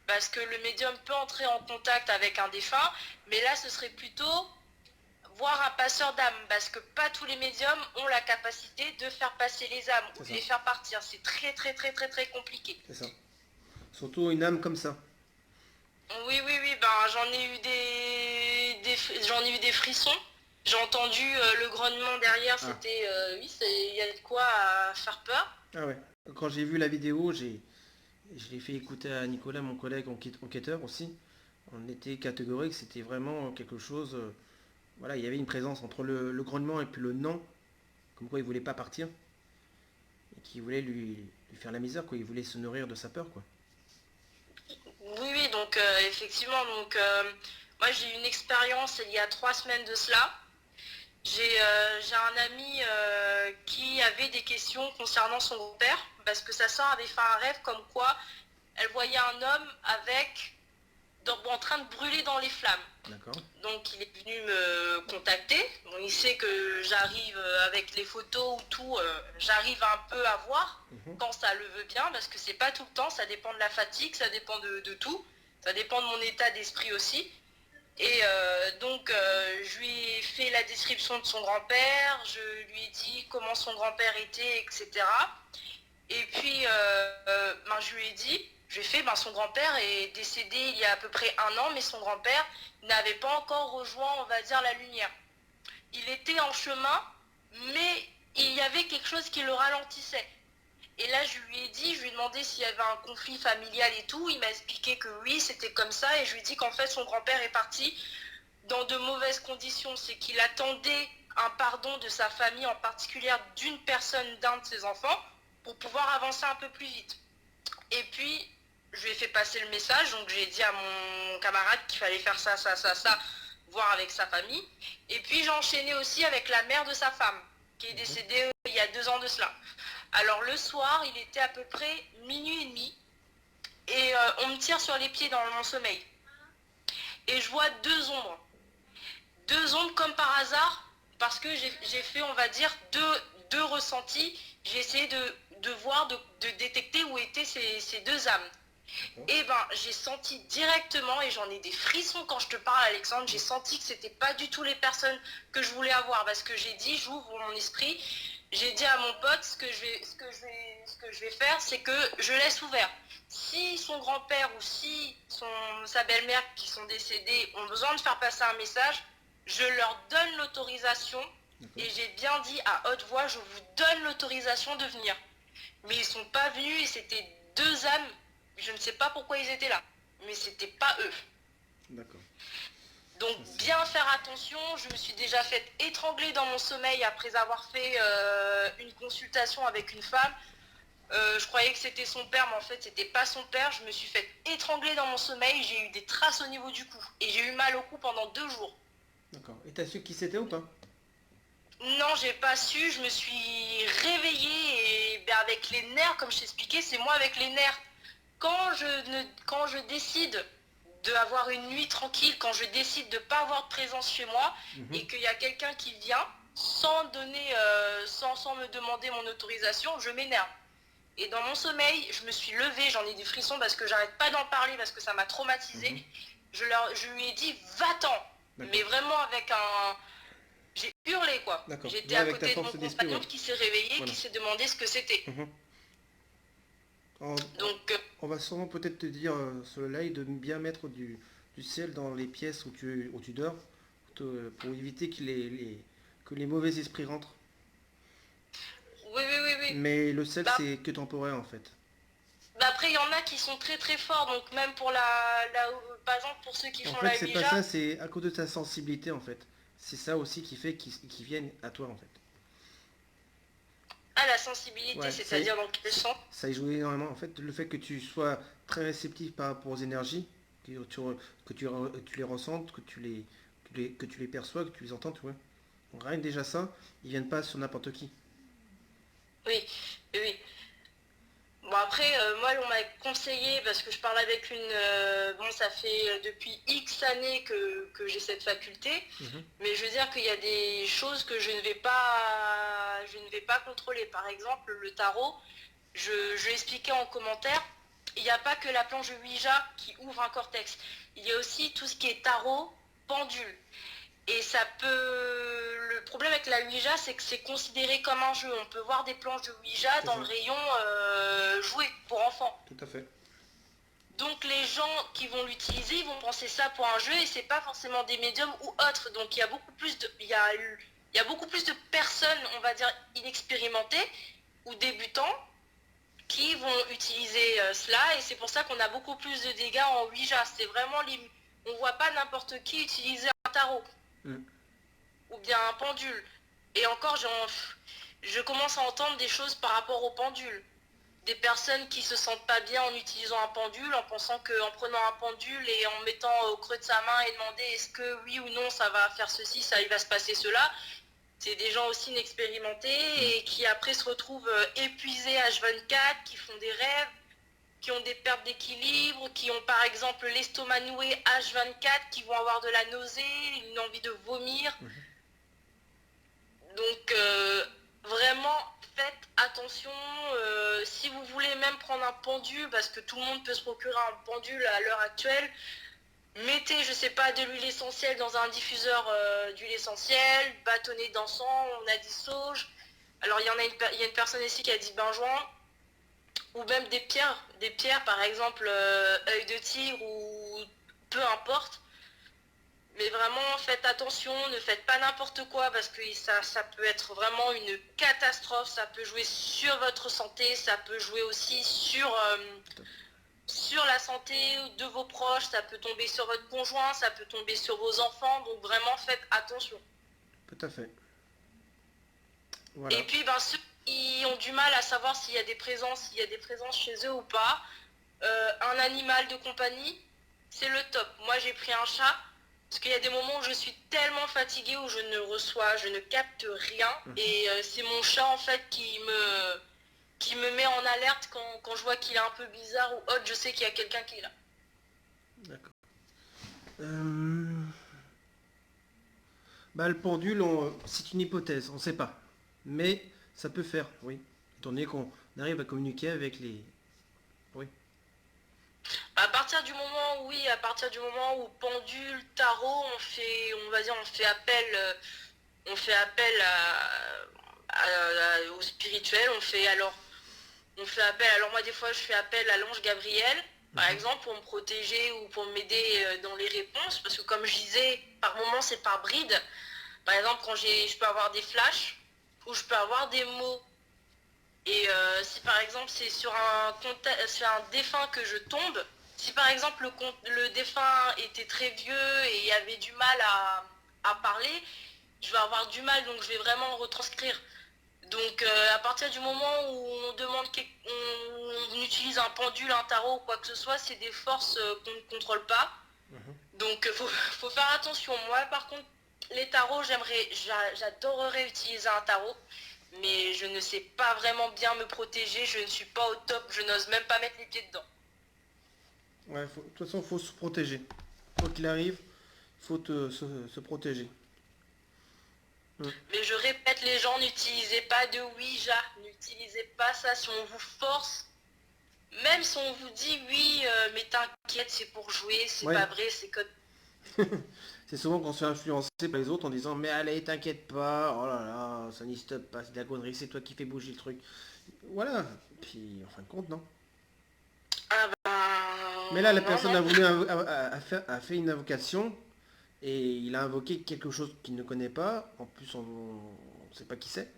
parce que le médium peut entrer en contact avec un défunt, mais là, ce serait plutôt voir un passeur d'âme, parce que pas tous les médiums ont la capacité de faire passer les âmes ou de les faire partir. C'est très très très très très compliqué. C'est ça. Surtout une âme comme ça. Oui, oui, oui, ben j'en ai eu des frissons. J'ai entendu le grognement derrière, c'était oui, il y a de quoi faire peur. Ah ouais. Quand j'ai vu la vidéo, je l'ai fait écouter à Nicolas, mon collègue enquêteur aussi. On était catégorique, c'était vraiment quelque chose. Voilà, il y avait une présence entre le grognement et puis le non, comme quoi il voulait pas partir. Et qui voulait lui faire la misère, quoi. Il voulait se nourrir de sa peur, quoi. Oui, oui, donc effectivement, donc moi j'ai eu une expérience il y a 3 semaines de cela. J'ai un ami qui avait des questions concernant son grand-père, parce que sa soeur avait fait un rêve comme quoi elle voyait un homme en train de brûler dans les flammes. D'accord. Donc il est venu me contacter. Bon, il sait que j'arrive avec les photos ou tout, j'arrive un peu à voir quand ça le veut bien, parce que c'est pas tout le temps, ça dépend de la fatigue, ça dépend de tout, ça dépend de mon état d'esprit aussi. Et donc je lui ai fait la description de son grand-père, je lui ai dit comment son grand-père était, etc. Et puis je lui ai dit, son grand-père est décédé il y a à peu près 1 an, mais son grand-père n'avait pas encore rejoint, on va dire, la lumière. Il était en chemin, mais il y avait quelque chose qui le ralentissait. Et là, je lui ai demandé s'il y avait un conflit familial et tout. Il m'a expliqué que oui, c'était comme ça. Et je lui ai dit qu'en fait, son grand-père est parti dans de mauvaises conditions. C'est qu'il attendait un pardon de sa famille, en particulier d'une personne, d'un de ses enfants, pour pouvoir avancer un peu plus vite. Et puis, je lui ai fait passer le message. Donc, j'ai dit à mon camarade qu'il fallait faire ça, voir avec sa famille. Et puis, j'ai enchaîné aussi avec la mère de sa femme, qui est décédée il y a 2 ans de cela. Alors le soir, il était à peu près 00h30. et on me tire sur les pieds dans mon sommeil. Et je vois deux ombres. Deux ombres comme par hasard, parce que j'ai fait, on va dire, deux ressentis. J'ai essayé de voir, de détecter où étaient ces deux âmes. Et ben j'ai senti directement, et j'en ai des frissons quand je te parle Alexandre, j'ai senti que c'était pas du tout les personnes que je voulais avoir, parce que j'ai dit, j'ouvre mon esprit, j'ai dit à mon pote, ce que je vais faire, c'est que je laisse ouvert. Si son grand-père ou si sa belle-mère qui sont décédés ont besoin de faire passer un message, je leur donne l'autorisation, et j'ai bien dit à haute voix, je vous donne l'autorisation de venir. Mais ils sont pas venus, et c'était deux âmes. Je ne sais pas pourquoi ils étaient là, mais c'était pas eux. D'accord. Donc bien faire attention, je me suis déjà fait étrangler dans mon sommeil après avoir fait une consultation avec une femme. Je croyais que c'était son père, mais en fait c'était pas son père. Je me suis fait étrangler dans mon sommeil, j'ai eu des traces au niveau du cou. Et j'ai eu mal au cou pendant 2 jours. D'accord. Et t'as su qui c'était ou pas? Non, j'ai pas su, je me suis réveillée et avec les nerfs, comme je t'expliquais, c'est moi avec les nerfs. Quand je décide d'avoir une nuit tranquille, quand je décide de ne pas avoir de présence chez moi et qu'il y a quelqu'un qui vient sans me demander mon autorisation, je m'énerve. Et dans mon sommeil, je me suis levée, j'en ai des frissons parce que j'arrête pas d'en parler parce que ça m'a traumatisée. Je lui ai dit va-t'en, mais vraiment avec un... J'ai hurlé quoi. J'étais à côté de mon compagnon qui s'est réveillé, qui s'est demandé ce que c'était. Donc, on va sûrement peut-être te dire sur le live de bien mettre du sel dans les pièces où tu dors pour éviter que les mauvais esprits rentrent. Oui. Mais le sel, c'est que temporaire en fait. Après, il y en a qui sont très très forts, donc même pour par exemple pour ceux qui font la Ouija. En fait, c'est pas ça, c'est à cause de ta sensibilité en fait. C'est ça aussi qui fait qu'ils viennent à toi en fait. Ah, la sensibilité, c'est-à-dire dans quel sens? Ça y joue énormément. En fait, le fait que tu sois très réceptif par rapport aux énergies, que tu les ressentes, que tu les perçois, que tu les entends, tu vois. Donc, rien que déjà ça, ils viennent pas sur n'importe qui. Oui. Bon après, moi on m'a conseillé, parce que je parle avec bon ça fait depuis X années que j'ai cette faculté, mais je veux dire qu'il y a des choses que je ne vais pas contrôler. Par exemple, le tarot, je l'expliquais en commentaire, il n'y a pas que la planche de Ouija qui ouvre un cortex, il y a aussi tout ce qui est tarot, pendule. Et le problème avec la Ouija, c'est que c'est considéré comme un jeu. On peut voir des planches de Ouija dans le rayon jouets pour enfants. Tout à fait. Donc les gens qui vont l'utiliser, ils vont penser ça pour un jeu et c'est pas forcément des médiums ou autres. Donc il y a beaucoup plus de personnes, on va dire, inexpérimentées ou débutants qui vont utiliser cela, et c'est pour ça qu'on a beaucoup plus de dégâts en Ouija. C'est vraiment on voit pas n'importe qui utiliser un tarot. Ou bien un pendule. Et encore, je commence à entendre des choses par rapport au pendule. Des personnes qui se sentent pas bien en utilisant un pendule, en pensant qu'en prenant un pendule et en mettant au creux de sa main et demander est-ce que oui ou non ça va faire ceci, ça il va se passer cela. C'est des gens aussi inexpérimentés et qui après se retrouvent épuisés H24, qui font des rêves, qui ont des pertes d'équilibre, qui ont par exemple l'estomac noué H24, qui vont avoir de la nausée, une envie de vomir. Donc vraiment faites attention, si vous voulez même prendre un pendule, parce que tout le monde peut se procurer un pendule à l'heure actuelle, mettez, je sais pas, de l'huile essentielle dans un diffuseur d'huile essentielle, bâtonnez d'encens, on a dit sauge. Alors il y a une personne ici qui a dit benjoin, ou même des pierres par exemple œil de tigre ou peu importe. Mais vraiment faites attention, ne faites pas n'importe quoi parce que ça peut être vraiment une catastrophe, ça peut jouer sur votre santé, ça peut jouer aussi sur la santé de vos proches, ça peut tomber sur votre conjoint, ça peut tomber sur vos enfants, donc vraiment faites attention. Tout à fait. Voilà. Et puis ceux qui ont du mal à savoir s'il y a des présences chez eux ou pas, un animal de compagnie, c'est le top. Moi j'ai pris un chat, parce qu'il y a des moments où je suis tellement fatiguée, où je ne capte rien, et c'est mon chat en fait qui me met en alerte quand je vois qu'il est un peu bizarre ou autre, je sais qu'il y a quelqu'un qui est là. D'accord. Bah, le pendule, c'est une hypothèse, on ne sait pas. Mais ça peut faire, oui. Étant donné qu'on arrive à communiquer avec les... Oui. À partir du moment où, oui, à partir du moment où pendule, tarot, on va dire, on fait appel au spirituel, on fait appel, alors moi des fois je fais appel à l'ange Gabriel, par exemple, pour me protéger ou pour m'aider dans les réponses, parce que comme je disais, par moment c'est par bride. Par exemple, je peux avoir des flashs ou je peux avoir des mots. Et si par exemple c'est sur un défunt que je tombe, si par exemple le défunt était très vieux et avait du mal à parler, je vais avoir du mal, donc je vais vraiment retranscrire. Donc à partir du moment où on utilise un pendule, un tarot ou quoi que ce soit, c'est des forces qu'on ne contrôle pas. Donc faut faire attention. Moi par contre, les tarots, j'adorerais utiliser un tarot, mais je ne sais pas vraiment bien me protéger, je ne suis pas au top, je n'ose même pas mettre les pieds dedans. Ouais, de toute façon, il faut se protéger. Quoi qu'il arrive, il faut se protéger. Mais je répète, les gens, n'utilisez pas de Ouija, n'utilisez pas ça. Si on vous force, même si on vous dit oui, mais t'inquiète, c'est pour jouer, c'est Ouais. pas vrai, c'est que... C'est souvent qu'on se fait influencer par les autres en disant mais allez, t'inquiète pas, oh là là, ça n'y stop pas, c'est de la connerie, c'est toi qui fais bouger le truc. Voilà. Puis en fin de compte, non. Ah bah... Mais là, la non, personne non. a voulu a fait une invocation et il a invoqué quelque chose qu'il ne connaît pas. En plus, on ne sait pas qui c'est.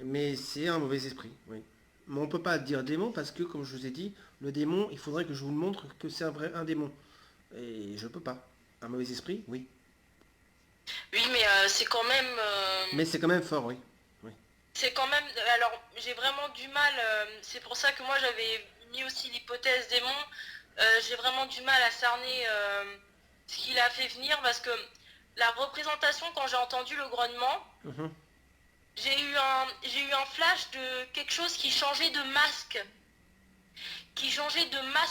Mais c'est un mauvais esprit, oui. Mais on peut pas dire démon parce que, comme je vous ai dit, le démon, il faudrait que je vous le montre que c'est un démon. Et je peux pas. Un mauvais esprit, oui. Oui, mais c'est quand même... Mais c'est quand même fort, oui. C'est quand même... Alors, j'ai vraiment du mal... c'est pour ça que moi, j'avais mis aussi l'hypothèse démon. J'ai vraiment du mal à cerner ce qu'il a fait venir parce que la représentation, quand j'ai entendu le grognement, j'ai eu un flash de quelque chose qui changeait de masque.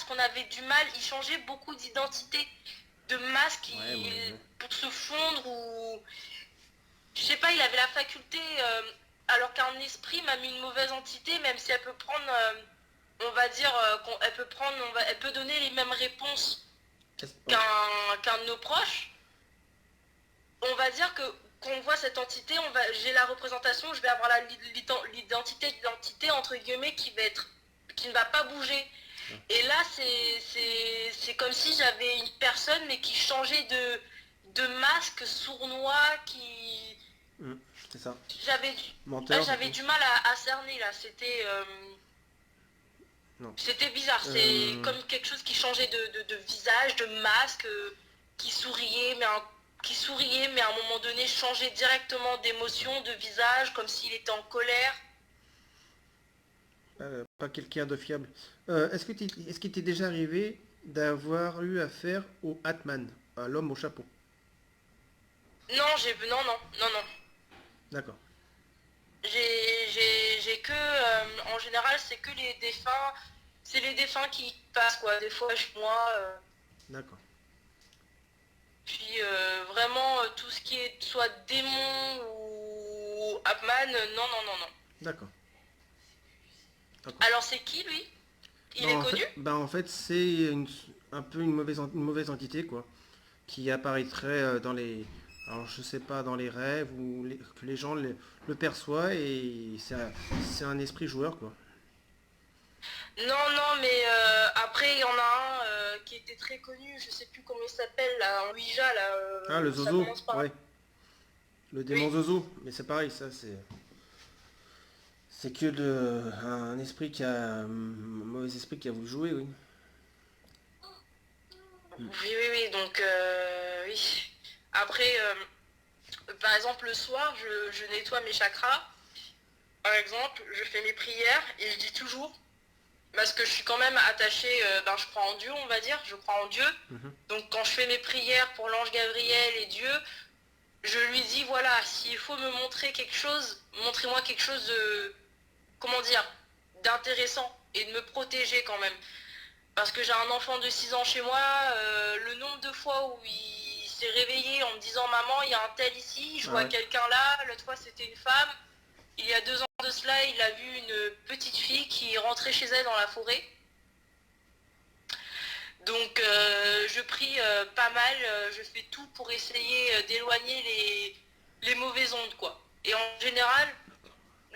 On avait du mal, il changeait beaucoup d'identité, de masque pour se fondre ou... Je sais pas, il avait la faculté, alors qu'un esprit, même une mauvaise entité, même si elle peut prendre, on va dire, elle peut donner les mêmes réponses qu'un de nos proches, on va dire que quand on voit cette entité, j'ai la représentation, je vais avoir l'identité entre guillemets qui ne va pas bouger. Et là, c'est comme si j'avais une personne mais qui changeait de masque sournois, qui... C'est ça. J'avais du mal à cerner là, c'était bizarre, c'est comme quelque chose qui changeait de visage, de masque, qui souriait, mais à un moment donné changeait directement d'émotion, de visage, comme s'il était en colère. Pas quelqu'un de fiable. Est-ce qu'il t'est déjà arrivé d'avoir eu affaire au Hatman, à l'homme au chapeau? Non, non. D'accord. J'ai que, en général, c'est que les défunts qui passent, quoi, des fois chez moi. D'accord. Puis vraiment, tout ce qui est soit démon ou Abman, non. D'accord. Alors c'est qui, lui? Il est connu? En fait, c'est un peu une mauvaise entité, quoi, qui apparaîtrait dans les... Alors, je sais pas, dans les rêves, ou que les gens le perçoivent, et c'est un esprit joueur, quoi. Non, mais après, il y en a un qui était très connu, je sais plus comment il s'appelle, là, en Ouija, là. Le ça Zozo, commence par- ouais. Le démon Zozo, mais c'est pareil, ça, c'est... C'est que un esprit un mauvais esprit qui a voulu jouer, oui. Oui, donc, oui. Après, par exemple, le soir, je nettoie mes chakras. Par exemple, je fais mes prières et je dis toujours, parce que je suis quand même attachée, je crois en Dieu, on va dire, je crois en Dieu. Donc quand je fais mes prières pour l'ange Gabriel et Dieu, je lui dis, voilà, s'il faut me montrer quelque chose, montrez-moi quelque chose de, comment dire, d'intéressant et de me protéger quand même. Parce que j'ai un enfant de 6 ans chez moi, le nombre de fois où il s'est réveillé en me disant maman, il y a un tel ici, je vois quelqu'un là, l'autre fois c'était une femme. Il y a 2 ans de cela, il a vu une petite fille qui est rentrée chez elle dans la forêt. Donc je prie pas mal, je fais tout pour essayer d'éloigner les mauvaises ondes quoi. Et en général,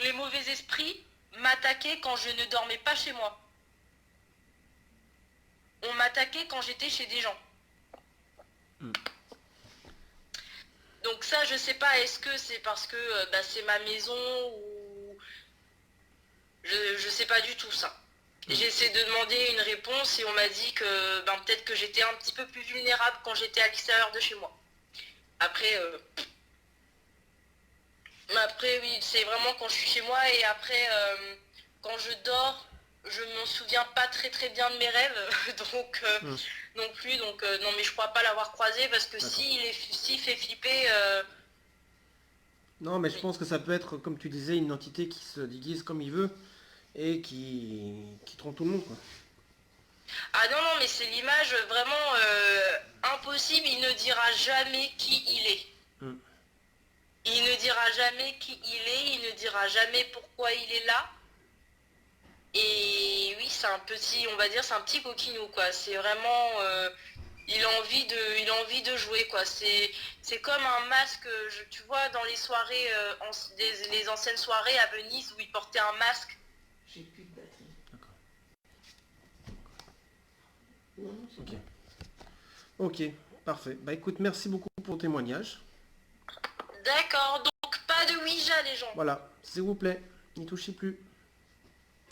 les mauvais esprits m'attaquaient quand je ne dormais pas chez moi. On m'attaquait quand j'étais chez des gens. Donc ça, je sais pas, est-ce que c'est parce que c'est ma maison ou... Je sais pas du tout ça. J'ai essayé de demander une réponse et on m'a dit que peut-être que j'étais un petit peu plus vulnérable quand j'étais à l'extérieur de chez moi. Après, oui, c'est vraiment quand je suis chez moi et après, quand je dors, je m'en souviens pas très très bien de mes rêves, donc non plus, donc non mais je crois pas l'avoir croisé parce que s'il fait flipper... Non, mais je pense que ça peut être, comme tu disais, une entité qui se déguise comme il veut et qui trompe tout le monde, quoi. Ah non, non, mais c'est l'image vraiment impossible, il ne dira jamais qui il est. Il ne dira jamais qui il est, il ne dira jamais pourquoi il est là. Et oui, c'est un petit, on va dire, c'est un petit coquinou, quoi. C'est vraiment... il a envie de jouer, quoi. C'est comme un masque, tu vois, dans les soirées, les anciennes soirées à Venise où il portait un masque. J'ai plus de batterie. D'accord. Non, non, c'est bon. Ok, parfait. Bah écoute, merci beaucoup pour ton témoignage. D'accord, donc pas de Ouija, les gens. Voilà, s'il vous plaît, n'y touchez plus.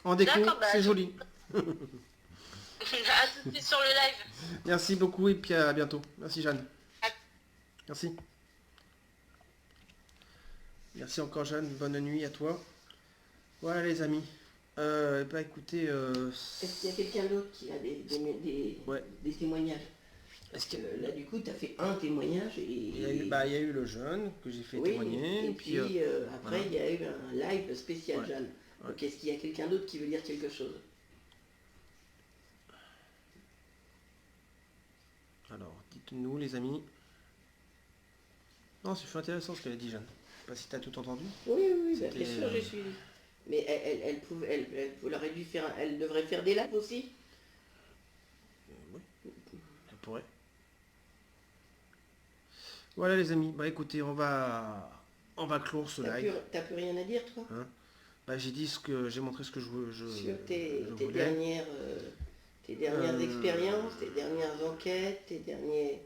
En déco, c'est joli. À tout de suite sur le live. Merci beaucoup et puis à bientôt. Merci Jeanne. Merci. Merci encore Jeanne, bonne nuit à toi. Voilà les amis. Bah écoutez... Est-ce qu'il y a quelqu'un d'autre qui a des témoignages? Parce que là du coup tu as fait un témoignage et... Il y a eu le jeune que j'ai fait témoigner. Et puis après il y a eu un live spécial Jeanne. Donc est-ce qu'il y a quelqu'un d'autre qui veut dire quelque chose? Alors, dites-nous les amis. Non, c'est intéressant ce qu'elle a dit Jeanne. Je sais pas si tu as tout entendu. Oui, bien sûr, j'ai suivi. Mais elle aurait dû faire, elle devrait faire des lives aussi. Oui, elle pourrait. Voilà les amis, bah écoutez, on va clore ce live. T'as plus rien à dire toi hein? Bah j'ai dit j'ai montré ce que je sur tes voulais. dernières expériences, tes dernières enquêtes, tes derniers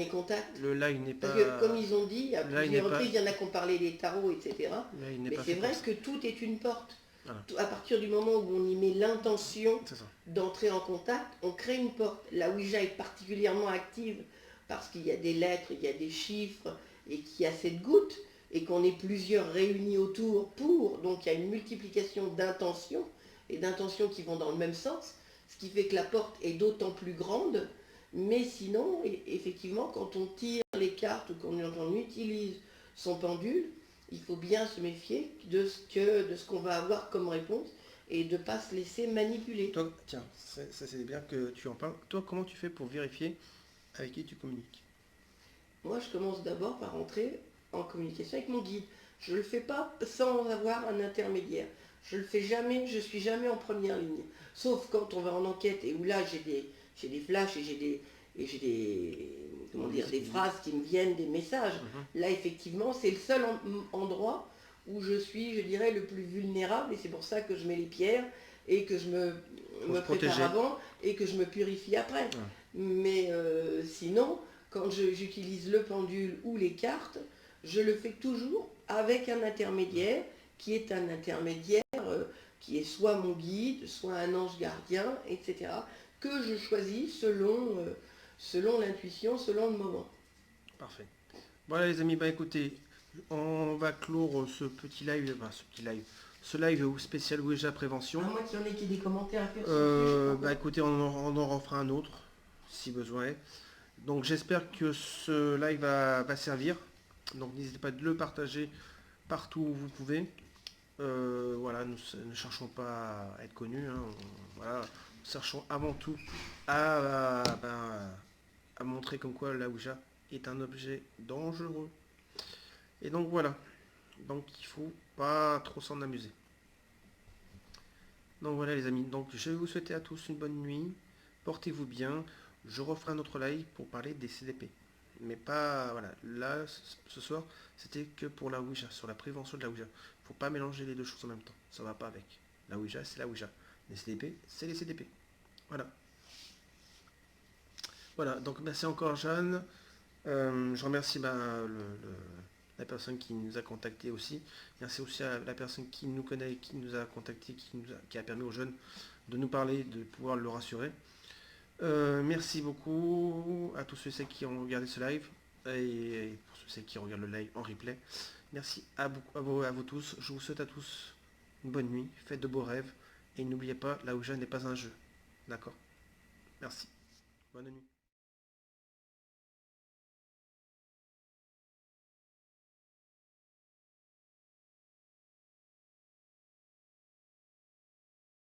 contacts. Le live n'est pas... Parce que comme ils ont dit, à plusieurs reprises, il y en a qui ont parlé des tarots, etc. Mais c'est vrai que tout est une porte. Voilà. À partir du moment où on y met l'intention d'entrer en contact, on crée une porte. La Ouija est particulièrement active parce qu'il y a des lettres, il y a des chiffres, et qu'il y a cette goutte, et qu'on est plusieurs réunis autour pour, donc il y a une multiplication d'intentions, et d'intentions qui vont dans le même sens, ce qui fait que la porte est d'autant plus grande, mais sinon, effectivement, quand on tire les cartes ou quand on utilise son pendule, il faut bien se méfier de ce qu'on va avoir comme réponse, et de ne pas se laisser manipuler. Toi, tiens, ça c'est bien que tu en parles. Toi, comment tu fais pour vérifier avec qui tu communiques? Moi, je commence d'abord par entrer en communication avec mon guide. Je ne le fais pas sans avoir un intermédiaire. Je le fais jamais, je suis jamais en première ligne. Sauf quand on va en enquête et où là j'ai des flashs et j'ai des phrases qui me viennent, des messages. Là, effectivement, c'est le seul endroit où je suis, je dirais, le plus vulnérable, et c'est pour ça que je mets les pierres et que je me prépare avant et que je me purifie après. Mais sinon, quand j'utilise le pendule ou les cartes, je le fais toujours avec un intermédiaire qui est un intermédiaire qui est soit mon guide, soit un ange gardien, etc., que je choisis selon l'intuition, selon le moment. Parfait. Voilà les amis, bah écoutez, on va clore ce live spécial Ouija Prévention. À moins qu'il y en ait qui aient des commentaires à faire. Bah écoutez, on en refera un autre, si besoin est. Donc j'espère que ce live va servir. Donc n'hésitez pas à le partager partout où vous pouvez. Voilà, nous ne cherchons pas à être connus, hein, voilà, nous cherchons avant tout à montrer comme quoi la Ouija est un objet dangereux. Et donc voilà, donc il faut pas trop s'en amuser. Donc voilà les amis, donc je vais vous souhaiter à tous une bonne nuit, portez-vous bien, je referai un autre live pour parler des CDP. Mais pas, voilà, là, ce soir, c'était que pour la Ouija, sur la prévention de la Ouija. Faut pas mélanger les deux choses en même temps, ça va pas avec. La Ouija, c'est la Ouija. Les CDP, c'est les CDP. Voilà. Voilà, donc merci encore Jeanne. Je remercie la personne qui nous a contacté aussi. Merci aussi à la personne qui nous connaît, qui nous a contacté, qui a permis aux jeunes de nous parler, de pouvoir le rassurer. Merci beaucoup à tous ceux qui ont regardé ce live et pour ceux qui regardent le live en replay. Merci à vous tous. Je vous souhaite à tous une bonne nuit, faites de beaux rêves et n'oubliez pas, la Ouija n'est pas un jeu. D'accord? Merci. Bonne nuit.